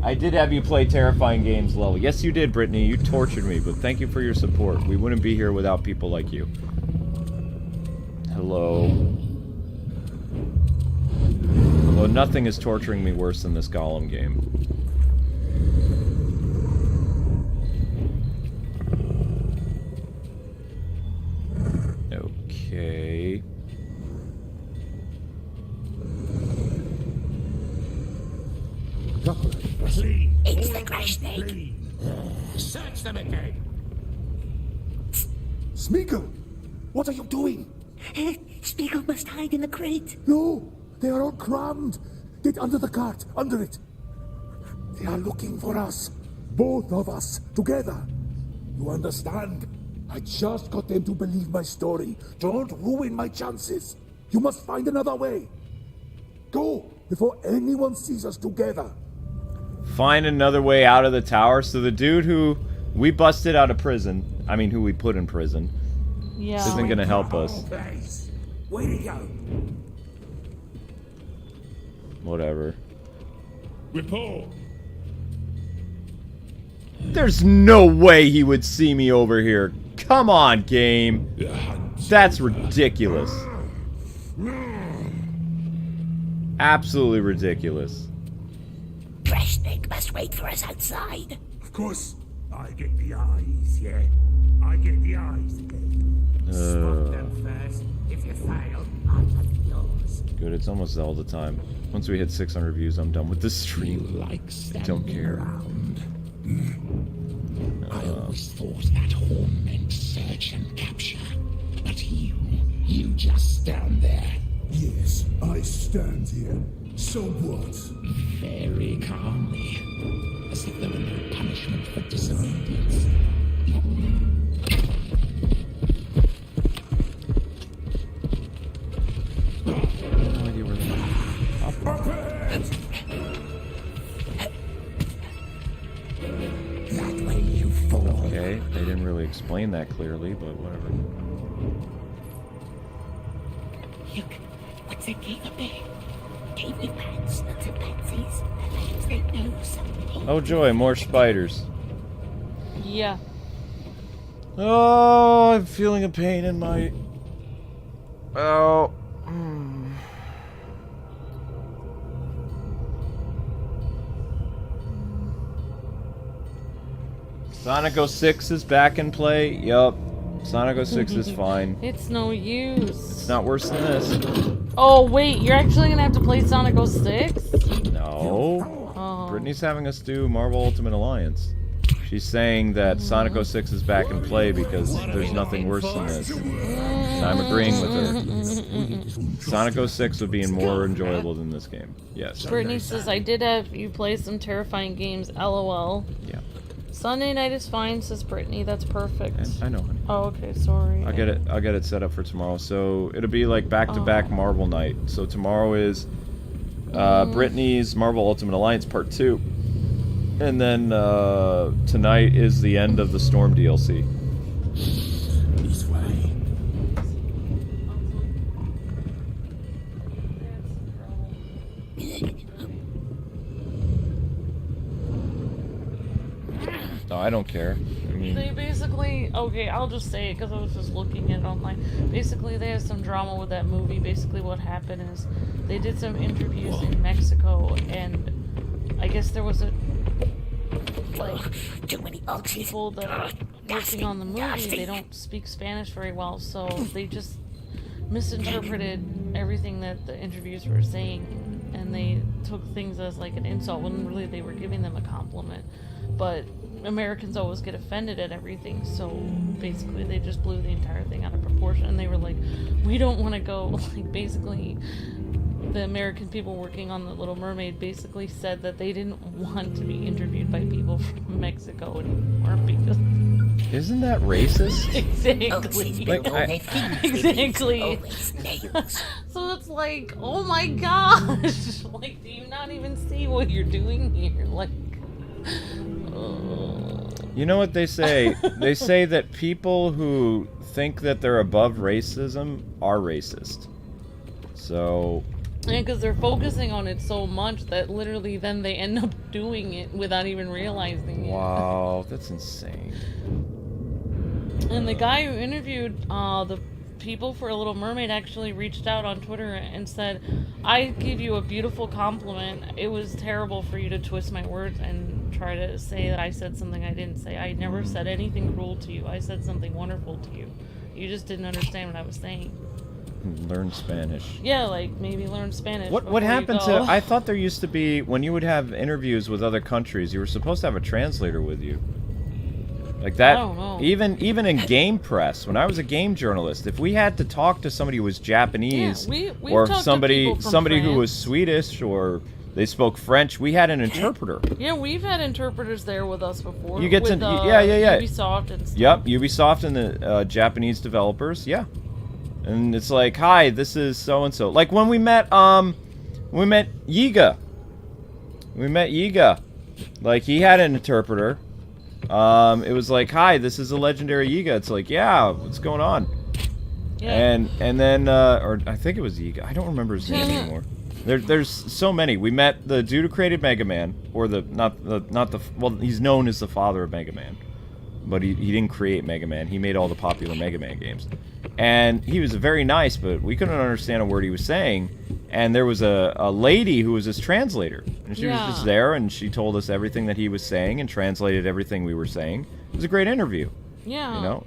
A: I did have you play terrifying games, Lil. Yes, you did, Brittany. You tortured me, but thank you for your support. We wouldn't be here without people like you. Hello. Although nothing is torturing me worse than this Gollum game. Okay.
C: It's the crash snake.
E: Search them again.
B: Smeagol! What are you doing?
C: Spiegel must hide in the crate.
B: No! They are all crammed! Get under the cart, under it! They are looking for us. Both of us, together. You understand? I just got them to believe my story. Don't ruin my chances. You must find another way. Go, before anyone sees us together.
A: Find another way out of the tower. So the dude who we busted out of prison, I mean who we put in prison, isn't gonna help us.
C: Where'd he go?
A: Whatever.
E: Report.
A: There's no way he would see me over here. Come on, game. That's ridiculous. Absolutely ridiculous.
C: Crash snake must wait for us outside.
E: Of course. I get the eyes, yeah. I get the eyes again. Spot them first. If you fail, I'll have yours.
A: Good, it's almost Zelda time. Once we hit 600 views, I'm done with this stream. I don't care.
G: I always thought that horn meant search and capture. But you just stand there.
B: Yes, I stand here. So what?
G: Very calmly. As if there were no punishment for disobedience.
A: No idea where they
C: That way you fall.
A: Okay, they didn't really explain that clearly, but whatever.
C: Look, what's that cave up there? Cave with pants, nuts and pansies. A snake nose.
A: Oh joy, more spiders.
D: Yeah.
A: Oh, I'm feeling a pain in my... Oh. Sonic 06 is back in play. Yup. Sonic 06 is fine.
D: It's no use.
A: It's not worse than this.
D: Oh, wait, you're actually gonna have to play Sonic 06?
A: No.
D: Oh.
A: Brittany's having us do Marvel Ultimate Alliance. She's saying that Sonic 06 is back in play because there's nothing worse than this. And I'm agreeing with her. Sonic 06 would be more enjoyable than this game. Yes.
D: Brittany says, I did have you play some terrifying games, LOL.
A: Yeah.
D: Sunday night is fine, says Brittany. That's perfect.
A: I know, honey.
D: Oh, okay, sorry.
A: I'll get it set up for tomorrow. So it'll be like back-to-back Marvel night. So tomorrow is Brittany's Marvel Ultimate Alliance Part 2. And then tonight is the end of the Storm DLC.
G: This way.
A: No, I don't care. I mean,
D: They basically, okay, I'll just say it because I was just looking at it online. Basically, they had some drama with that movie. Basically, what happened is they did some interviews in Mexico, and I guess there was
C: Too many oxys.
D: people that are working on the movie, they don't speak Spanish very well, so they just misinterpreted everything that the interviews were saying, and they took things as like an insult when really they were giving them a compliment. But Americans always get offended at everything, so basically they just blew the entire thing out of proportion, and they were like, we don't want to go, like, basically, the American people working on The Little Mermaid basically said that they didn't want to be interviewed by people from Mexico anymore because...
A: Isn't that racist?
D: Exactly. Exactly.
C: Nails.
D: So it's like, oh my gosh! Like, do you not even see what you're doing here? Like...
A: You know what they say? They say that people who think that they're above racism are racist. So...
D: Yeah, because they're focusing on it so much that literally then they end up doing it without even realizing it.
A: Wow, that's insane.
D: And the guy who interviewed the people for A Little Mermaid actually reached out on Twitter and said, I give you a beautiful compliment. It was terrible for you to twist my words and try to say that I said something I didn't say. I never said anything cruel to you. I said something wonderful to you. You just didn't understand what I was saying.
A: Learn Spanish.
D: Yeah, like, maybe learn Spanish.
A: What happened to... I thought there used to be, when you would have interviews with other countries, you were supposed to have a translator with you. Like that,
D: I don't know.
A: even in game press, when I was a game journalist, if we had to talk to somebody who was Japanese,
D: we've
A: or
D: talked to
A: somebody
D: people from
A: who
D: France.
A: was Swedish, or they spoke French, we had an interpreter.
D: Yeah, we've had interpreters there with us before.
A: You get
D: with,
A: to... yeah.
D: Ubisoft and stuff.
A: Yep, Ubisoft and the Japanese developers, yeah. And it's like, hi, this is so-and-so. Like when we met Yiga. We met Yiga. Like, he had an interpreter. It was like, hi, this is a legendary Yiga. It's like, yeah, what's going on?
D: Yeah.
A: And then, or I think it was Yiga. I don't remember his name anymore. There's so many. We met the dude who created Mega Man, or well, he's known as the father of Mega Man. But he didn't create Mega Man. He made all the popular Mega Man games. And he was very nice, but we couldn't understand a word he was saying. And there was a lady who was his translator. And she was just there, and she told us everything that he was saying and translated everything we were saying. It was a great interview.
D: Yeah.
A: You know,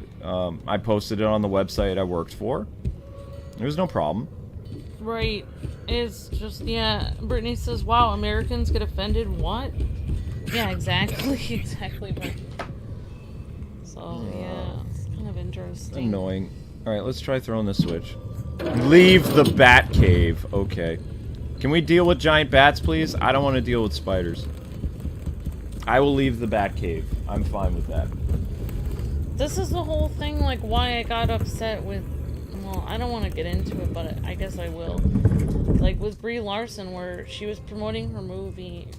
A: I posted it on the website I worked for. There was no problem.
D: Right. It's just, yeah. Brittany says, wow, Americans get offended? What? Yeah, exactly. Exactly. Right. So, yeah, it's kind of interesting.
A: Annoying. Alright, let's try throwing the switch. Leave the bat cave. Okay. Can we deal with giant bats, please? I don't want to deal with spiders. I will leave the bat cave. I'm fine with that.
D: This is the whole thing, like, why I got upset with... Well, I don't want to get into it, but I guess I will. Like, with Brie Larson, where she was promoting her movie...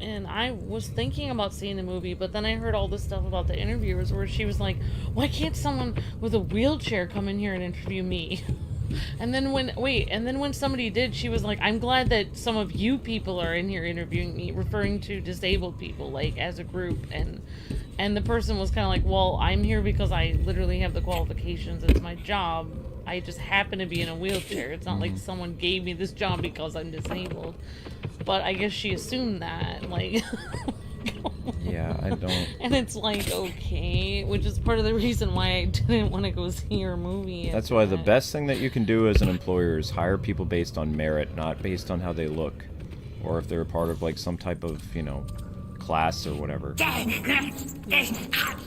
D: And I was thinking about seeing the movie, but then I heard all this stuff about the interviewers where she was like, why can't someone with a wheelchair come in here and interview me? And then when somebody did, she was like, I'm glad that some of you people are in here interviewing me, referring to disabled people, like, as a group. And the person was kind of like, well, I'm here because I literally have the qualifications. It's my job. I just happen to be in a wheelchair. It's not like someone gave me this job because I'm disabled. But I guess she assumed that, like...
A: Yeah, I don't...
D: And it's like, okay, which is part of the reason why I didn't want to go see her movie.
A: That's why the best thing that you can do as an employer is hire people based on merit, not based on how they look. Or if they're a part of, like, some type of, you know, class or whatever.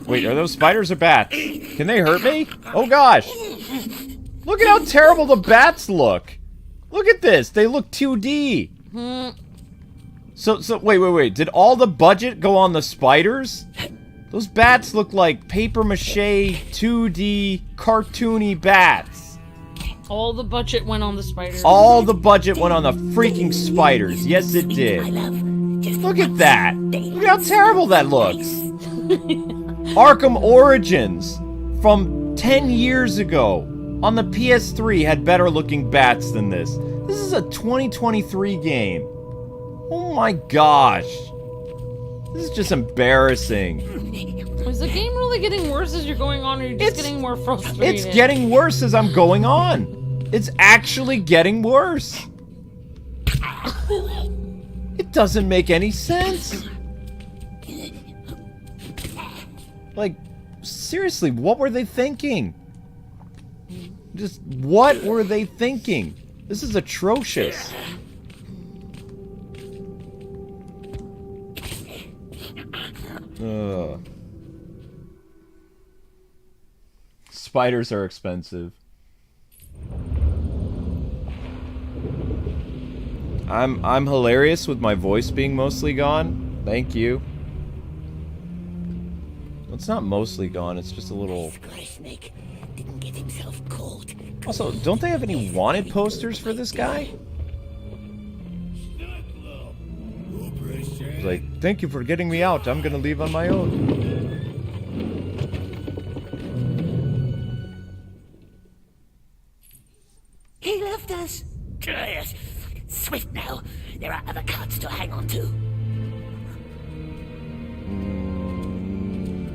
A: Wait, are those spiders or bats? Can they hurt me? Oh gosh! Look at how terrible the bats look! Look at this! They look 2D! So wait. Did all the budget go on the spiders? Those bats look like paper mache 2D cartoony bats.
D: All the budget went on the spiders.
A: All the budget went on the freaking spiders. Yes, it did. Look at that. Look at how terrible that looks. Arkham Origins from 10 years ago on the PS3 had better looking bats than this. This is a 2023 game. Oh my gosh. This is just embarrassing.
D: Is the game really getting worse as you're going on, or are you just getting more frustrated?
A: It's getting worse as I'm going on. It's actually getting worse. It doesn't make any sense. Like, seriously, what were they thinking? Just, what were they thinking? This is atrocious. Ugh. Spiders are expensive. I'm hilarious with my voice being mostly gone. Thank you. It's not mostly gone, it's just a little...
C: Snake didn't get himself caught.
A: Also, don't they have any wanted posters for this guy? It's like, thank you for getting me out. I'm gonna leave on my own.
C: He left us. Yes. Swift now. There are other carts to hang on to.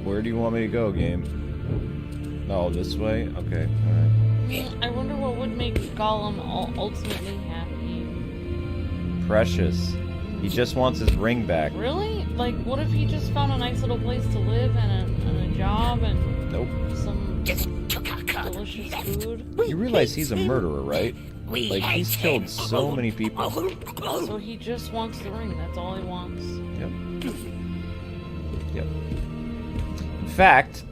A: Where do you want me to go, game? Oh, this way? Okay, alright.
D: I wonder what would make Gollum ultimately happy.
A: Precious. He just wants his ring back.
D: Really? Like, what if he just found a nice little place to live and a job and some
C: just took our cart,
D: delicious
C: left.
D: food?
A: You realize he's a murderer, right?
C: We
A: Like, he's killed so many people.
D: So he just wants the ring. That's all he wants.
A: Yep. Yep. In fact,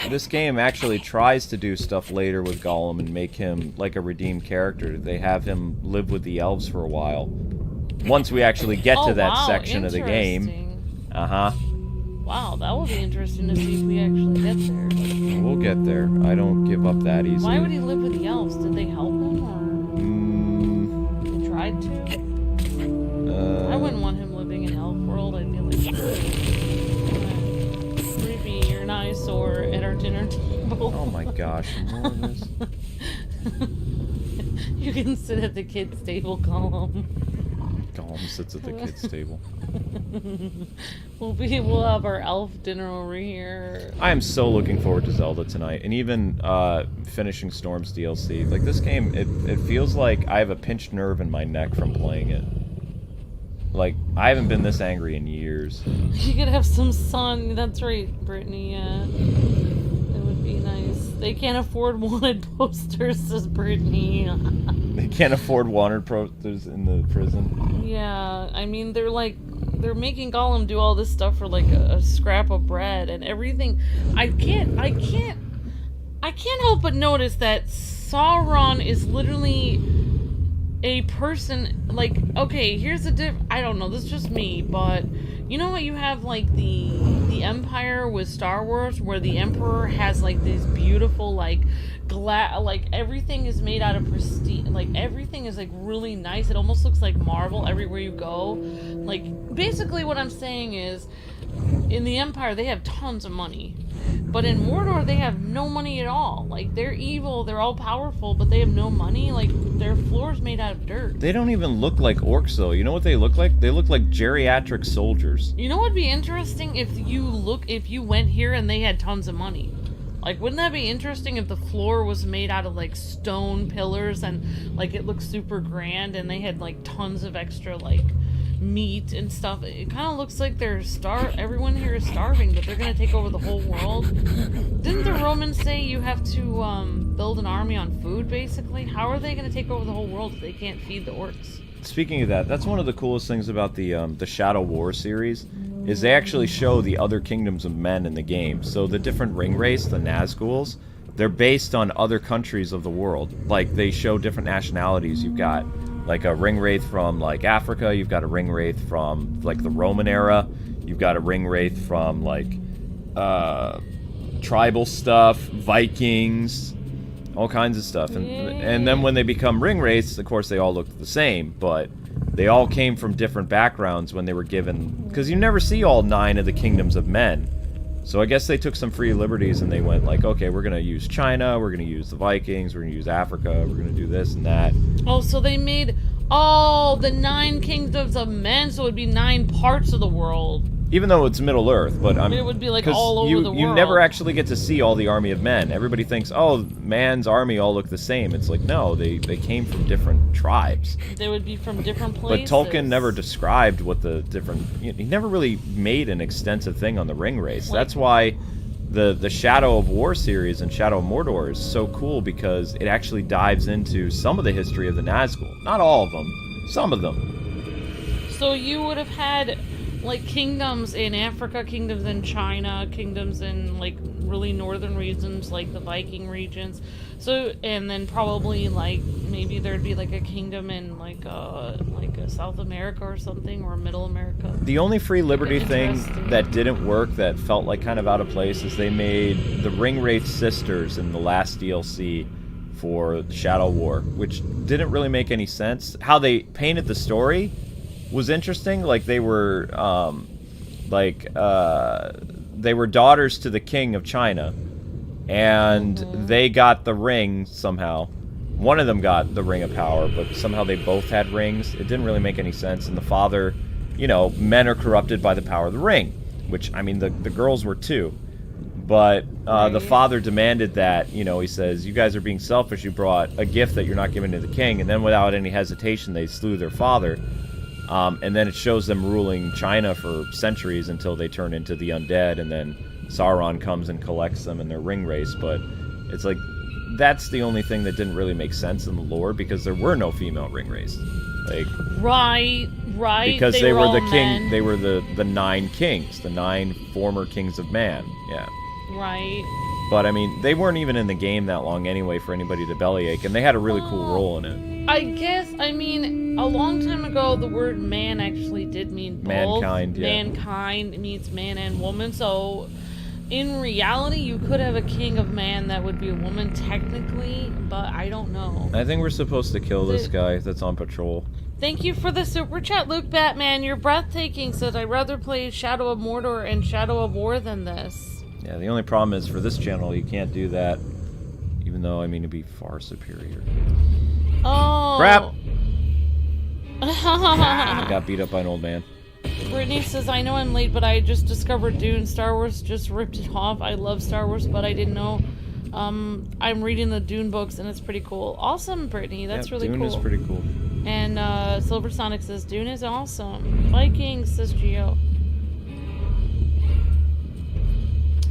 A: this game actually tries to do stuff later with Gollum and make him like a redeemed character. They have him live with the elves for a while. Once we actually get to that section of the game. Uh-huh.
D: Wow, that will be interesting to see if we actually get there.
A: We'll get there. I don't give up that easily.
D: Why would he live with the elves? Did they help him, or they tried to? I wouldn't want him living in elf world. I'd be like, Sleepy, you're an eyesore at our dinner table.
A: Oh my gosh, more of this.
D: You can sit at the kids' table, Gollum.
A: Gollum sits at the kids' table.
D: We'll have our elf dinner over here.
A: I am so looking forward to Zelda tonight, and even finishing Storm's DLC. Like, this game, it feels like I have a pinched nerve in my neck from playing it. Like, I haven't been this angry in years.
D: You could have some sun. That's right, Brittany. Yeah, it would be nice. They can't afford wanted posters, says Brittany.
A: They can't afford wanted posters in the prison.
D: Yeah, I mean, they're making Gollum do all this stuff for like a scrap of bread and everything. I can't help but notice that Sauron is literally a person. Like, okay, here's the I don't know, this is just me, but you know what, you have like the Empire with Star Wars, where the Emperor has like these beautiful like like everything is made out of pristine, like everything is like really nice. It almost looks like marble everywhere you go. Like, basically what I'm saying is, in the Empire they have tons of money, but in Mordor they have no money at all. Like, they're evil, they're all powerful, but they have no money. Like, their floor's made out of dirt.
A: They don't even look like orcs, though. You know what they look like? They look like geriatric soldiers.
D: You know what would be interesting if you went here and they had tons of money? Like, wouldn't that be interesting if the floor was made out of, like, stone pillars and, like, it looked super grand and they had, like, tons of extra, like, meat and stuff? It kind of looks like they're everyone here is starving, but they're gonna take over the whole world. Didn't the Romans say you have to, build an army on food, basically? How are they gonna take over the whole world if they can't feed the orcs?
A: Speaking of that, that's one of the coolest things about the Shadow War series, is they actually show the other kingdoms of men in the game. So the different ring race, the Nazguls, they're based on other countries of the world. Like, they show different nationalities. You've got, like, a ring wraith from, like, Africa. You've got a ring wraith from, like, the Roman era. You've got a ring wraith from, like, tribal stuff, Vikings, all kinds of stuff. And then when they become ring wraiths, of course, they all look the same, but they all came from different backgrounds when they were given... Because you never see all 9 of the kingdoms of men. So I guess they took some free liberties and they went like, okay, we're going to use China, we're going to use the Vikings, we're going to use Africa, we're going to do this and that.
D: Oh, so they made all the 9 kingdoms of men, so it would be 9 parts of the world.
A: Even though it's Middle Earth, but
D: it would be like all over the world.
A: You never actually get to see all the army of men. Everybody thinks, oh, man's army all look the same. It's like, no, they came from different tribes.
D: They would be from different places.
A: But Tolkien never described what the different... He never really made an extensive thing on the ring race.
D: Like,
A: that's why the Shadow of War series and Shadow of Mordor is so cool, because it actually dives into some of the history of the Nazgul. Not all of them, some of them.
D: So you would have had like kingdoms in Africa, kingdoms in China, kingdoms in like really northern regions like the Viking regions. So, and then probably like maybe there'd be like a kingdom in like a South America or something, or Middle America.
A: The only free liberty thing that didn't work, that felt like kind of out of place, is they made the Ringwraith sisters in the last DLC for Shadow War, which didn't really make any sense. How they painted the story was interesting. Like they were they were daughters to the king of China, and they got the ring somehow. One of them got the Ring of Power, but somehow they both had rings. It didn't really make any sense. And the father, you know, men are corrupted by the power of the ring, which, I mean, the girls were too. But the father demanded that, you know, he says, you guys are being selfish. You brought a gift that you're not giving to the king. And then without any hesitation, they slew their father. And then it shows them ruling China for centuries until they turn into the undead. And then Sauron comes and collects them in their ring race. But it's like, that's the only thing that didn't really make sense in the lore, because there were no female ring race. Like,
D: right.
A: Because they were the king.
D: Men.
A: They were the 9 kings, the 9 former kings of man. Yeah.
D: Right.
A: But I mean, they weren't even in the game that long anyway for anybody to bellyache, and they had a really cool role in it.
D: I guess, I mean, a long time ago, the word man actually did mean both.
A: Mankind, yeah.
D: Mankind means man and woman, so in reality, you could have a king of man that would be a woman technically, but I don't know.
A: I think we're supposed to kill this guy that's on patrol.
D: Thank you for the super chat, Luke Batman. You're breathtaking. Says, I'd rather play Shadow of Mordor and Shadow of War than this.
A: Yeah, the only problem is for this channel, you can't do that. Even though, I mean, it'd be far superior.
D: Oh.
A: Crap! I got beat up by an old man.
D: Brittany says, I know I'm late, but I just discovered Dune. Star Wars just ripped it off. I love Star Wars, but I didn't know. I'm reading the Dune books, and it's pretty cool. Awesome, Brittany. That's really
A: Dune
D: cool.
A: is pretty cool.
D: And Silver Sonic says, Dune is awesome. Vikings, says Geo.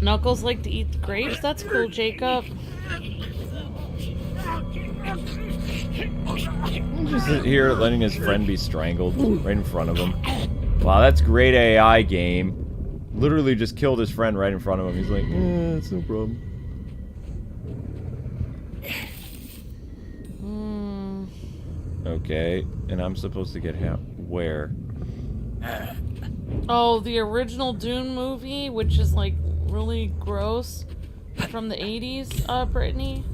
D: Knuckles like to eat the grapes? That's cool, Jacob.
A: Just here letting his friend be strangled right in front of him. Wow, that's great AI game. Literally just killed his friend right in front of him. He's like, it's no problem. Okay, and I'm supposed to get him where?
D: Oh, the original Dune movie, which is like really gross, from the 80s, Brittany.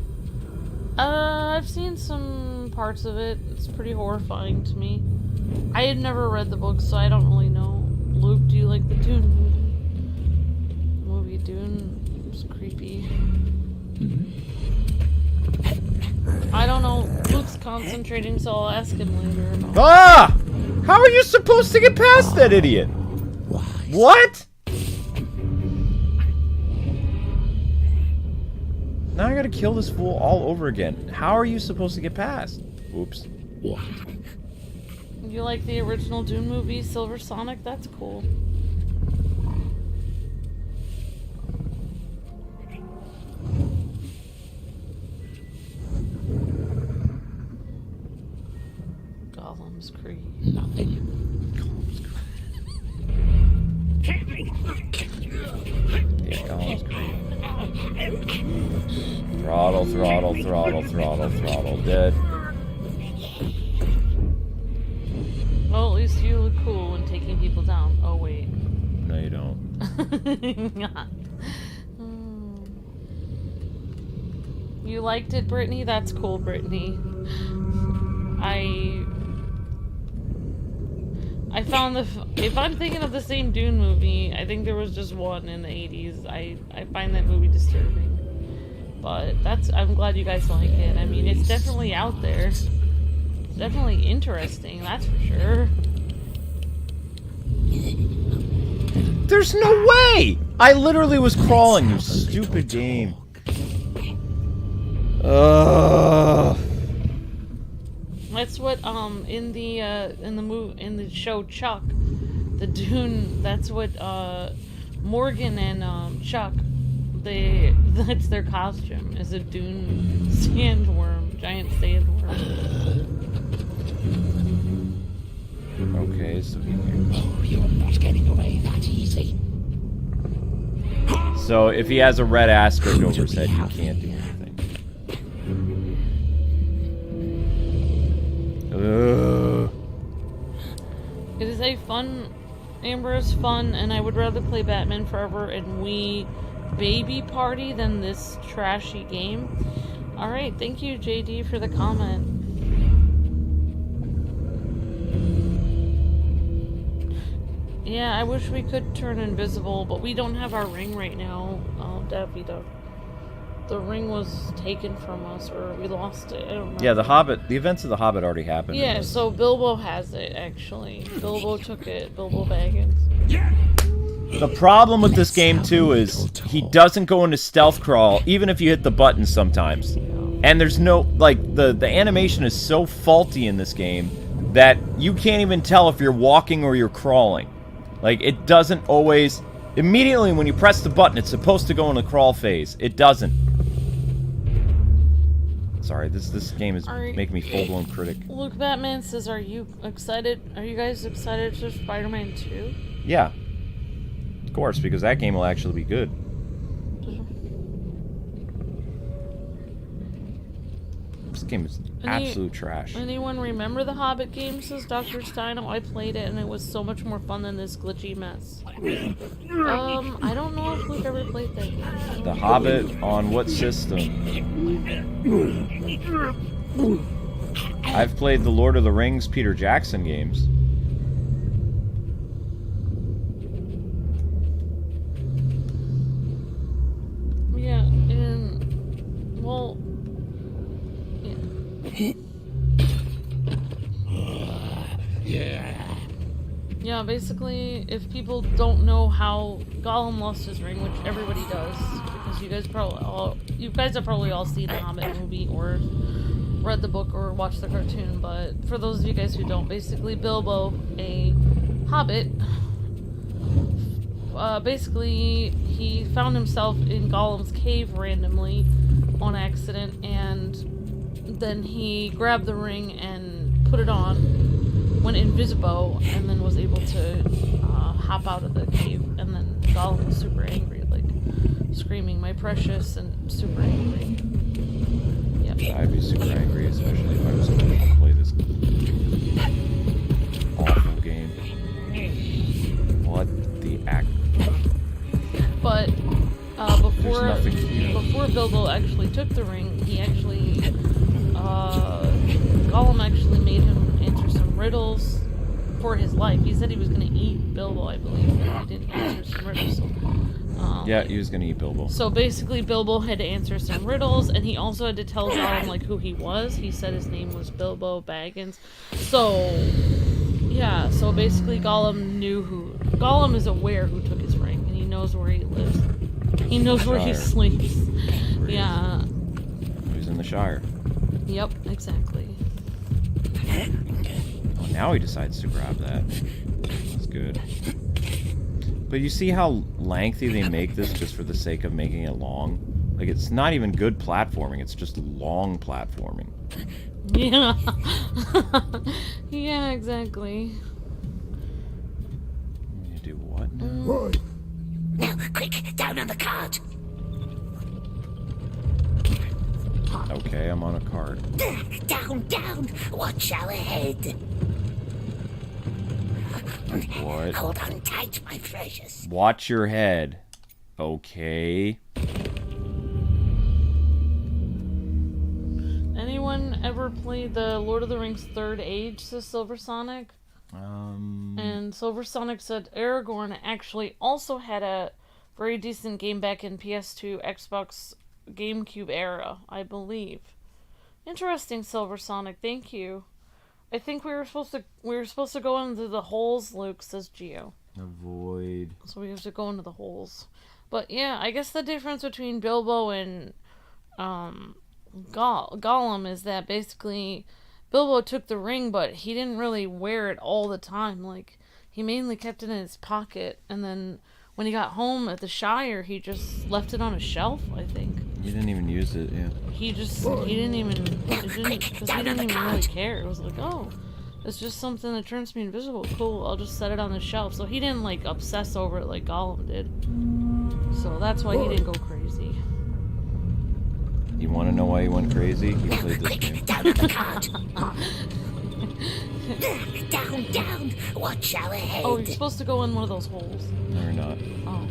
D: I've seen some parts of it. It's pretty horrifying to me. I had never read the book, so I don't really know. Luke, do you like the Dune movie? Dune was creepy. I don't know. Luke's concentrating, so I'll ask him later.
A: Ah! How are you supposed to get past that idiot? What? Now I gotta kill this fool all over again. How are you supposed to get past? Oops.
D: You like the original Dune movie, Silver Sonic? That's cool. Gollum's Creed.
G: Nothing.
A: Yeah, Gollum's Creed. Throttle, throttle, throttle, throttle, throttle, dead.
D: Well, at least you look cool when taking people down. Oh, wait.
A: No, you don't.
D: You liked it, Brittany? That's cool, Brittany. I found if I'm thinking of the same Dune movie, I think there was just one in the 80s. I find that movie disturbing. But I'm glad you guys like it. I mean, it's definitely out there. It's definitely interesting, that's for sure.
A: There's no way! I literally was crawling, you stupid game.
D: That's what in the show Chuck, the Dune. That's what Morgan and Chuck. That's their costume. Is a Dune sandworm, giant sandworm.
A: Okay, so he...
G: Oh, you're not getting away that easy.
A: So if he has a red asterisk over his head, you can't do anything. Ugh.
D: It is a fun... Amber is fun, and I would rather play Batman Forever and Wii Baby Party than this trashy game. Alright, thank you, JD, for the comment. Yeah, I wish we could turn invisible, but we don't have our ring right now, Davida. The ring was taken from us, or we lost it. I don't know.
A: Yeah, the events of The Hobbit already happened.
D: Yeah, so Bilbo has it, actually. Bilbo took it. Bilbo Baggins.
A: The problem with this game, too, is he doesn't go into stealth crawl, even if you hit the button sometimes. And there's no, like, the animation is so faulty in this game that you can't even tell if you're walking or you're crawling. Like, it doesn't always... Immediately when you press the button, it's supposed to go in the crawl phase. It doesn't. Sorry, this game is making me full-blown critic.
D: Luke Batman says, are you excited? Are you guys excited for Spider-Man 2?
A: Yeah. Of course, because that game will actually be good. This game is absolute trash.
D: Anyone remember the Hobbit game, says Dr. Steino? I played it, and it was so much more fun than this glitchy mess. I don't know if Luke ever played that game.
A: The Hobbit on what system? I've played the Lord of the Rings Peter Jackson games.
D: Yeah, and... Well... Yeah, basically, if people don't know how Gollum lost his ring, which everybody does, because you guys have probably all seen the Hobbit movie or read the book or watched the cartoon, but for those of you guys who don't, basically Bilbo, a hobbit, basically he found himself in Gollum's cave randomly on accident, and then he grabbed the ring and put it on, went invisible, and then was able to hop out of the cave. And then Gollum was super angry, like screaming, "My precious," and super angry. Yep.
A: I'd be super angry, especially if I was going to play this awful game. What the act?
D: But before Bilbo actually took the ring, he actually Gollum actually made him answer some riddles for his life. He said he was going to eat Bilbo, I believe, but he didn't answer some riddles. So,
A: yeah, he was going to eat Bilbo.
D: So basically, Bilbo had to answer some riddles, and he also had to tell Gollum like who he was. He said his name was Bilbo Baggins. So yeah, so basically, Gollum is aware who took his ring, and he knows where he lives. He knows where he sleeps. Yeah.
A: He's in the Shire.
D: Yep, exactly.
A: Well, now he decides to grab that. That's good. But you see how lengthy they make this just for the sake of making it long? Like, it's not even good platforming, it's just long platforming.
D: Yeah. Yeah, exactly.
A: You do what now?
B: Boy,
C: Now, quick, down on the cart.
A: Okay, I'm on a cart.
C: Down, down. Watch our head.
A: What?
C: Hold on tight, my precious.
A: Watch your head. Okay.
D: Anyone ever played the Lord of the Rings Third Age, says Silver Sonic? And Silver Sonic said Aragorn actually also had a very decent game back in PS2, Xbox, GameCube era, I believe. Interesting, Silver Sonic. Thank you. I think we were supposed to go into the holes, Luke, says Geo.
A: Avoid.
D: So we have to go into the holes. But yeah, I guess the difference between Bilbo and Gollum is that basically Bilbo took the ring, but he didn't really wear it all the time. Like, he mainly kept it in his pocket, and then when he got home at the Shire, he just left it on a shelf, I think.
A: You didn't even use it, yeah.
D: He didn't even really care. It was like, oh, It's just something that turns me invisible. Cool, I'll just set it on the shelf. So he didn't like obsess over it like Gollum did. So that's why he didn't go crazy.
A: You want to know why he went crazy? He played this game.
C: Down on the cart. Down. Watch our head.
D: Oh, you're supposed to go in one of those holes.
A: No, you're not.
D: Oh.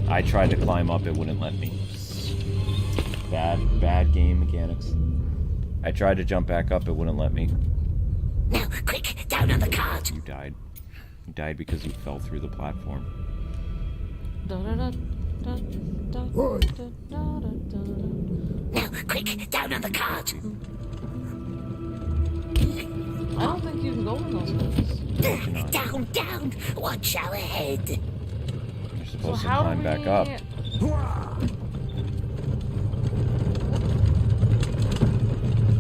A: I tried to climb up, it wouldn't let me. Bad game mechanics. I tried to jump back up, it wouldn't let me.
C: Now, quick, down on the cart.
A: You died. You died because you fell through the platform.
C: Now, quick, down on the cart.
D: I don't think you can go in those holes.
C: Down. Watch our head.
A: You're supposed to climb back up.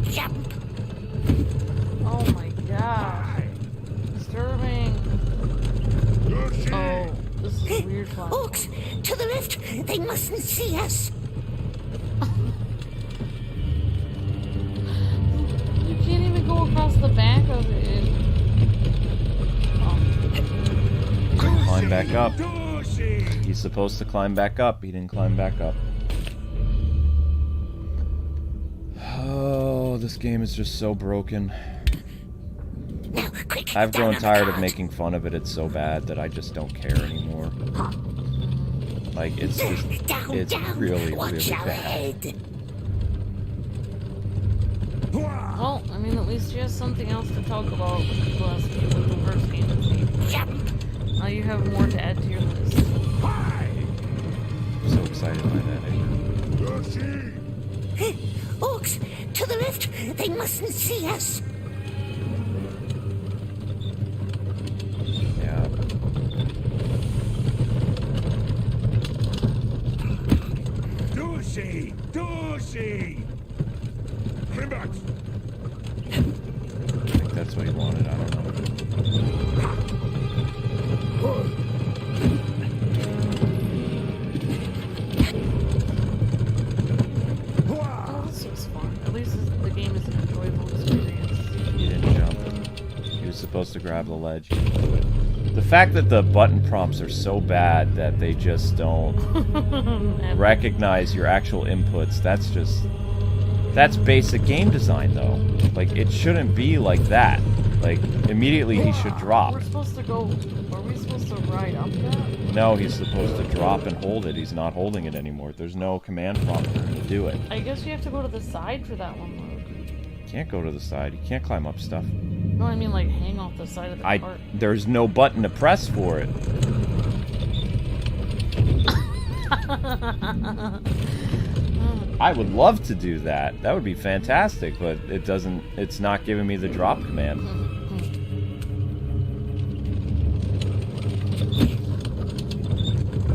C: Jump.
D: Oh my gosh. Disturbing. Oh, this is a weird platform.
C: Orcs, to the left. They mustn't see us.
D: You can't even go across the back of it. Oh.
A: Climb back up. He's supposed to climb back up. He didn't climb back up. Oh, this game is just so broken.
C: Now, quick,
A: I've grown tired of
C: cart.
A: making fun of it. It's so bad that I just don't care anymore. Like, it's just, it's really,
C: Watch
A: really
C: our
A: bad.
C: head.
D: Well, I mean, at least you have something else to talk about with the first game.
C: Jump.
D: Now you have more to add to your list.
A: I'm so excited by that.
C: Orcs, to the left. They mustn't see us.
A: Yeah.
E: Dorsey!
F: Climbout!
A: I think that's what he wanted. I don't know.
D: Oh, this was fun. At least the game is an enjoyable experience.
A: He didn't jump. He was supposed to grab the ledge. He didn't do it. The fact that the button prompts are so bad that they just don't recognize your actual inputs, that's basic game design, though. Like, it shouldn't be like that. Like, immediately he should drop.
D: We're supposed to go... Are we supposed to ride up that?
A: No, he's supposed to drop and hold it. He's not holding it anymore. There's no command prompt for him to do it.
D: I guess you have to go to the side for that one, Luke.
A: You can't go to the side. You can't climb up stuff.
D: No, I mean, like, hang off the side of the cart.
A: There's no button to press for it. I would love to do that. That would be fantastic, but it doesn't. It's not giving me the drop command.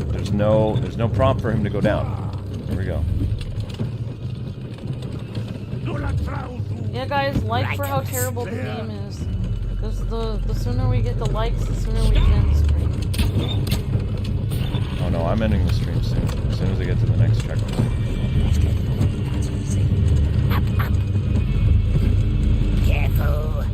A: There's no prompt for him to go down. There we go.
D: Yeah, guys, like for how terrible the game is. Because the sooner we get the likes, the sooner we can end the stream.
A: Oh no, I'm ending the stream soon. As soon as I get to the next checkpoint.
C: Up. Careful.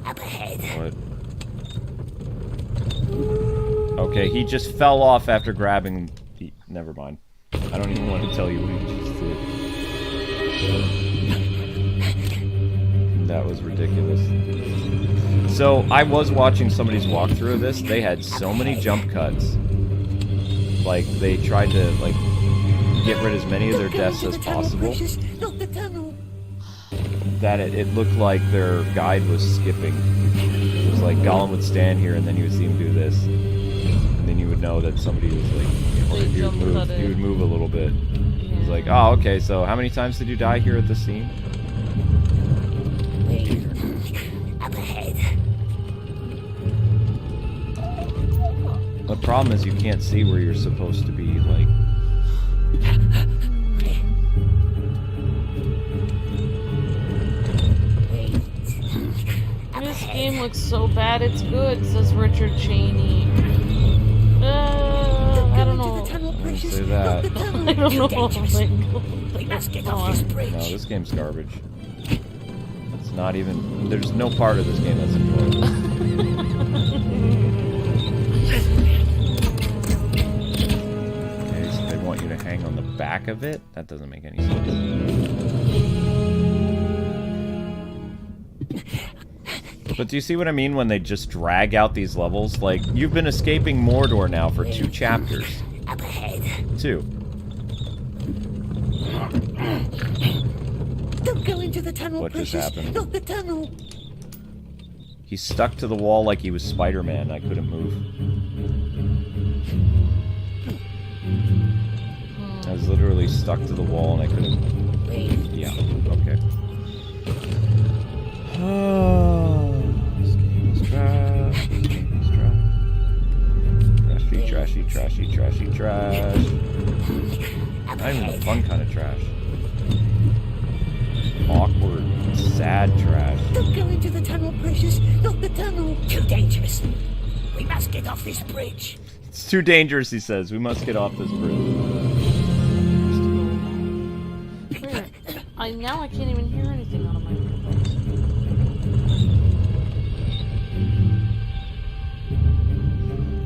C: Up ahead.
A: What? Okay, he just fell off after grabbing... Never mind. I don't even want to tell you what he just did. That was ridiculous. So, I was watching somebody's walkthrough of this. They had so many jump cuts. Like, they tried to, like, get rid of as many of their deaths as possible. That it looked like their guide was skipping. It was like Gollum would stand here and then you would see him do this. And then you would know that somebody was like, he would move a little bit. It was like, oh, okay, so how many times did you die here at the scene?
C: Up ahead.
A: The problem is you can't see where you're supposed to be, like...
D: This game looks so bad it's good, says Richard Cheney. I don't know.
A: Don't say that.
D: I don't know.
C: We must get off this bridge.
A: No, this game's garbage. It's not even... There's no part of this game that's enjoyable. Okay, so they want you to hang on the back of it? That doesn't make any sense. But do you see what I mean when they just drag out these levels? Like, you've been escaping Mordor now for 2 chapters.
C: Up ahead.
A: 2.
C: Don't go into the tunnel,
A: What just
C: Precious.
A: happened?
C: Not the tunnel.
A: He stuck to the wall like he was Spider-Man. I couldn't move. I was literally stuck to the wall and I couldn't... Yeah, okay. This game is trash. This game is trash. Trashy, trashy, trashy, trashy, trash. Not even the fun kind of trash. Awkward, sad trash.
C: Don't go into the tunnel, Precious. Not the tunnel. Too dangerous. We must get off this bridge.
A: It's too dangerous, he says. We must get off this bridge.
D: Wait, now I can't even hear anything out of my earbuds.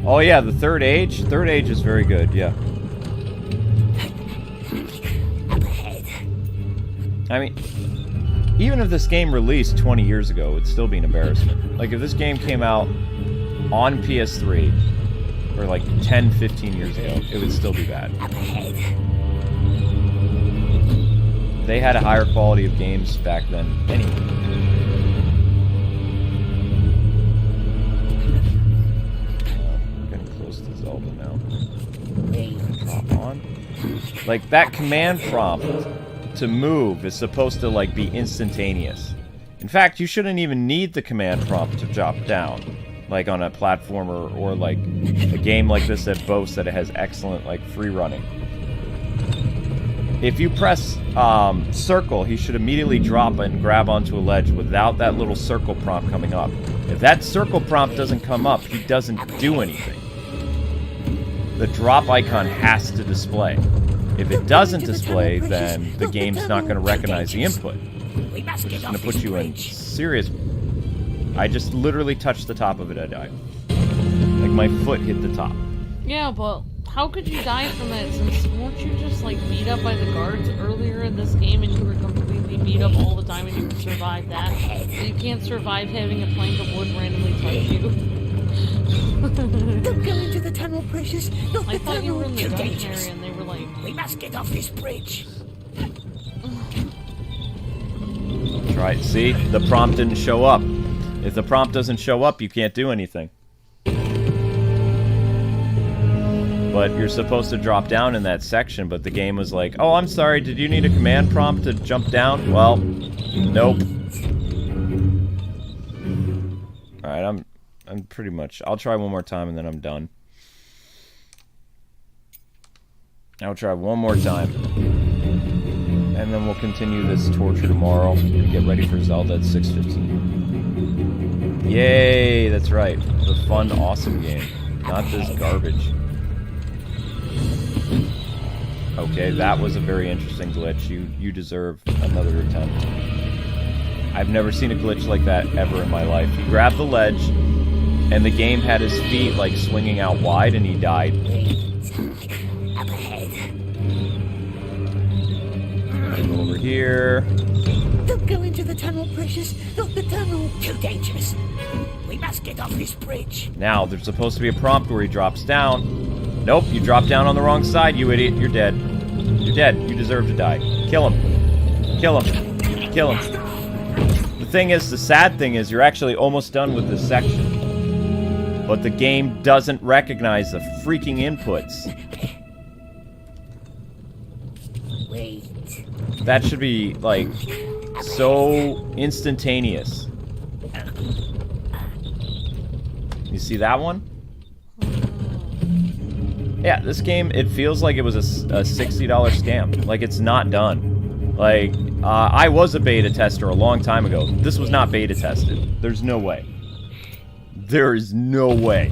A: Oh yeah, the Third Age? Third Age is very good, yeah.
C: Up ahead.
A: I mean, even if this game released 20 years ago, it would still be an embarrassment. Like, if this game came out on PS3, or like 10, 15 years ago, it would still be bad.
C: Up ahead.
A: They had a higher quality of games back then anyway. Getting close to Zelda now. Drop on. Like, that command prompt to move is supposed to, like, be instantaneous. In fact, you shouldn't even need the command prompt to drop down. Like, on a platformer or, like, a game like this that boasts that it has excellent, like, free running. If you press circle, he should immediately drop and grab onto a ledge without that little circle prompt coming up. If that circle prompt doesn't come up, he doesn't do anything. The drop icon has to display. If it doesn't display, then the game's not going to recognize the input. It's going to put you in serious... I just literally touched the top of it, I died. Like, my foot hit the top.
D: Yeah, but how could you die from that since weren't you just, like, beat up by the guards earlier in this game and you were completely beat up all the time and you could survive that? You can't survive having a plank of wood randomly touch you.
C: Don't go into the tunnel, Precious. Not
D: I
C: the
D: thought you were in the
C: tunnel. Too
D: dungeon
C: dangerous.
D: area and they were like...
C: We must get off this bridge.
A: Try it. See? The prompt didn't show up. If the prompt doesn't show up, you can't do anything. But you're supposed to drop down in that section, but the game was like, oh, I'm sorry, did you need a command prompt to jump down? Well, nope. Alright, I'm pretty much... I'll try one more time and then I'm done. I'll try one more time. And then we'll continue this torture tomorrow and get ready for Zelda at 6:15. Yay, that's right. The fun, awesome game. Not this garbage. Okay, that was a very interesting glitch. You deserve another attempt. I've never seen a glitch like that ever in my life. He grabbed the ledge, and the game had his feet, like, swinging out wide, and he died.
C: Up ahead.
A: Go over here.
C: Don't go into the tunnel, Precious. Not the tunnel. Too dangerous. We must get off this bridge.
A: Now, there's supposed to be a prompt where he drops down. Nope, you dropped down on the wrong side, you idiot. You're dead. You're dead. You deserve to die. Kill him. Kill him. Kill him. The thing is, the sad thing is, you're actually almost done with this section. But the game doesn't recognize the freaking inputs.
C: Wait.
A: That should be, like, so instantaneous. You see that one? Yeah, this game, it feels like it was a $60 scam. Like, it's not done. Like, I was a beta tester a long time ago. This was not beta tested. There's no way. There is no way.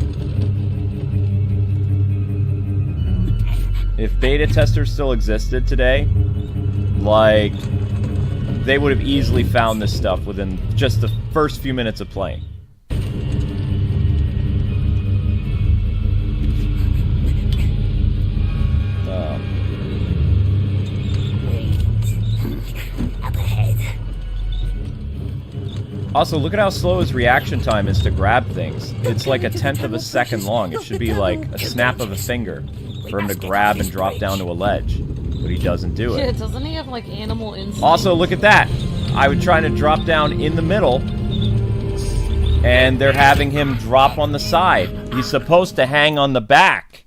A: If beta testers still existed today, like, they would have easily found this stuff within just the first few minutes of playing. Also, look at how slow his reaction time is to grab things. It's like 1/10 of a second long. It should be like a snap of a finger for him to grab and drop down to a ledge. But he doesn't do
D: Yeah,
A: it.
D: doesn't he have, like, animal instinct?
A: Also, look at that. I was trying to drop down in the middle, and they're having him drop on the side. He's supposed to hang on the back.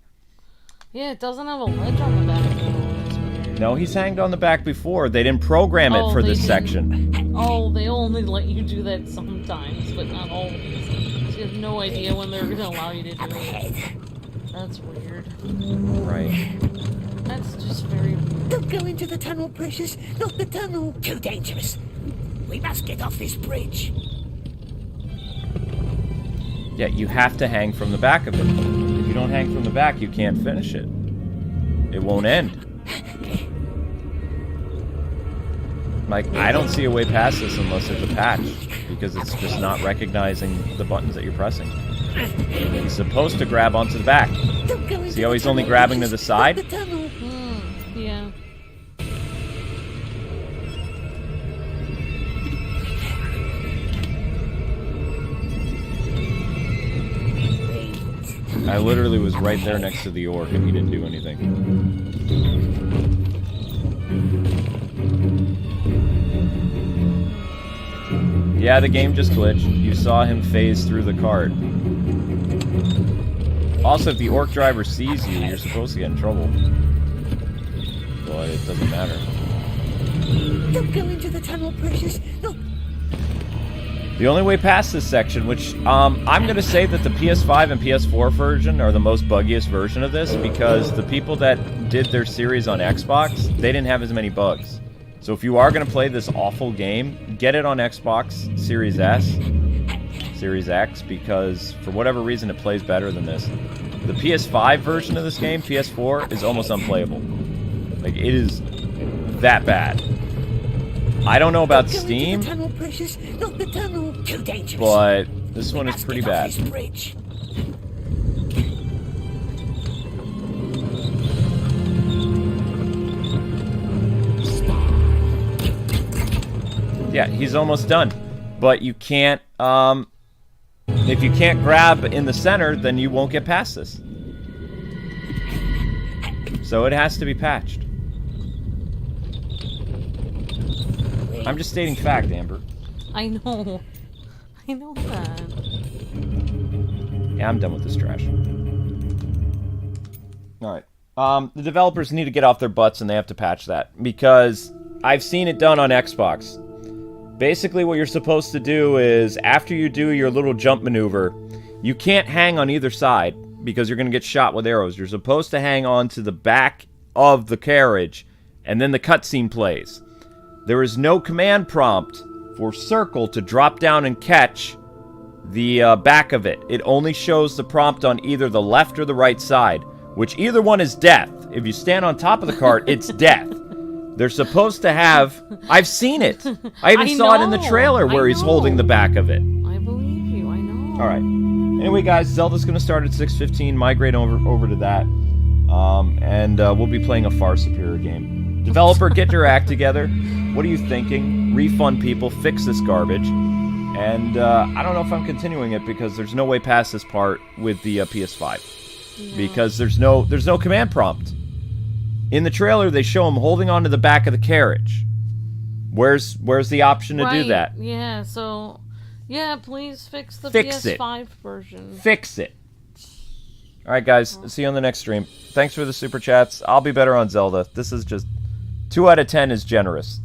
D: Yeah, it doesn't have a ledge on the back. It's weird.
A: No, he's hanged on the back before. They didn't program it for
D: they
A: this
D: didn't.
A: section.
D: Oh, they only let you do that sometimes, but not always. So you have no idea when they're gonna allow you to do it. That's weird.
A: Right.
D: That's just very weird.
C: Don't go into the tunnel, Precious. Not the tunnel. Too dangerous. We must get off this bridge.
A: Yeah, you have to hang from the back of it. If you don't hang from the back, you can't finish it. It won't end. Like, I don't see a way past this unless there's a patch, because it's just not recognizing the buttons that you're pressing. He's supposed to grab onto the back.
C: Don't go into
A: See how
C: the
A: he's only
C: tunnel,
A: grabbing to the
C: Precious.
A: side?
C: Not the tunnel.
D: Yeah.
A: I literally was right there next to the orc and he didn't do anything. Yeah, the game just glitched. You saw him phase through the cart. Also, if the orc driver sees you, you're supposed to get in trouble. But it doesn't matter.
C: Don't go into the tunnel, Precious. Not.
A: The only way past this section, which I'm going to say that the PS5 and PS4 version are the most buggiest version of this, because the people that did their series on Xbox, they didn't have as many bugs. So if you are going to play this awful game, get it on Xbox Series S, Series X, because for whatever reason it plays better than this. The PS5 version of this game, PS4, is almost unplayable. Like, it is that bad. I don't know about Steam,
C: Tunnel, Precious. Not the tunnel. Too dangerous.
A: but this one is pretty bad.
C: This bridge.
A: Yeah, he's almost done. But you can't, if you can't grab in the center, then you won't get past this. So it has to be patched. I'm just stating fact, Amber.
D: I know. I know that.
A: Yeah, I'm done with this trash. Alright. The developers need to get off their butts and they have to patch that. Because I've seen it done on Xbox. Basically what you're supposed to do is, after you do your little jump maneuver, you can't hang on either side because you're going to get shot with arrows. You're supposed to hang on to the back of the carriage, and then the cutscene plays. There is no command prompt for circle to drop down and catch the back of it. It only shows the prompt on either the left or the right side, which either one is death. If you stand on top of the cart, it's death. They're supposed to have... I've seen it. I even saw it in the trailer where he's holding the back of it.
D: I believe you, I know.
A: Alright. Anyway, guys, Zelda's going to start at 6:15. Migrate over to that. And we'll be playing a far superior game. Developer, get your act together. What are you thinking? Refund people. Fix this garbage. And I don't know if I'm continuing it because there's no way past this part with the PS5.
D: Yeah.
A: Because there's no command prompt. In the trailer, they show him holding onto the back of the carriage. Where's the option to do that?
D: Yeah, so... Yeah, please fix the
A: Fix it.
D: PS5 version.
A: Fix it. Alright, guys. See you on the next stream. Thanks for the super chats. I'll be better on Zelda. This is just... 2 out of 10 is generous.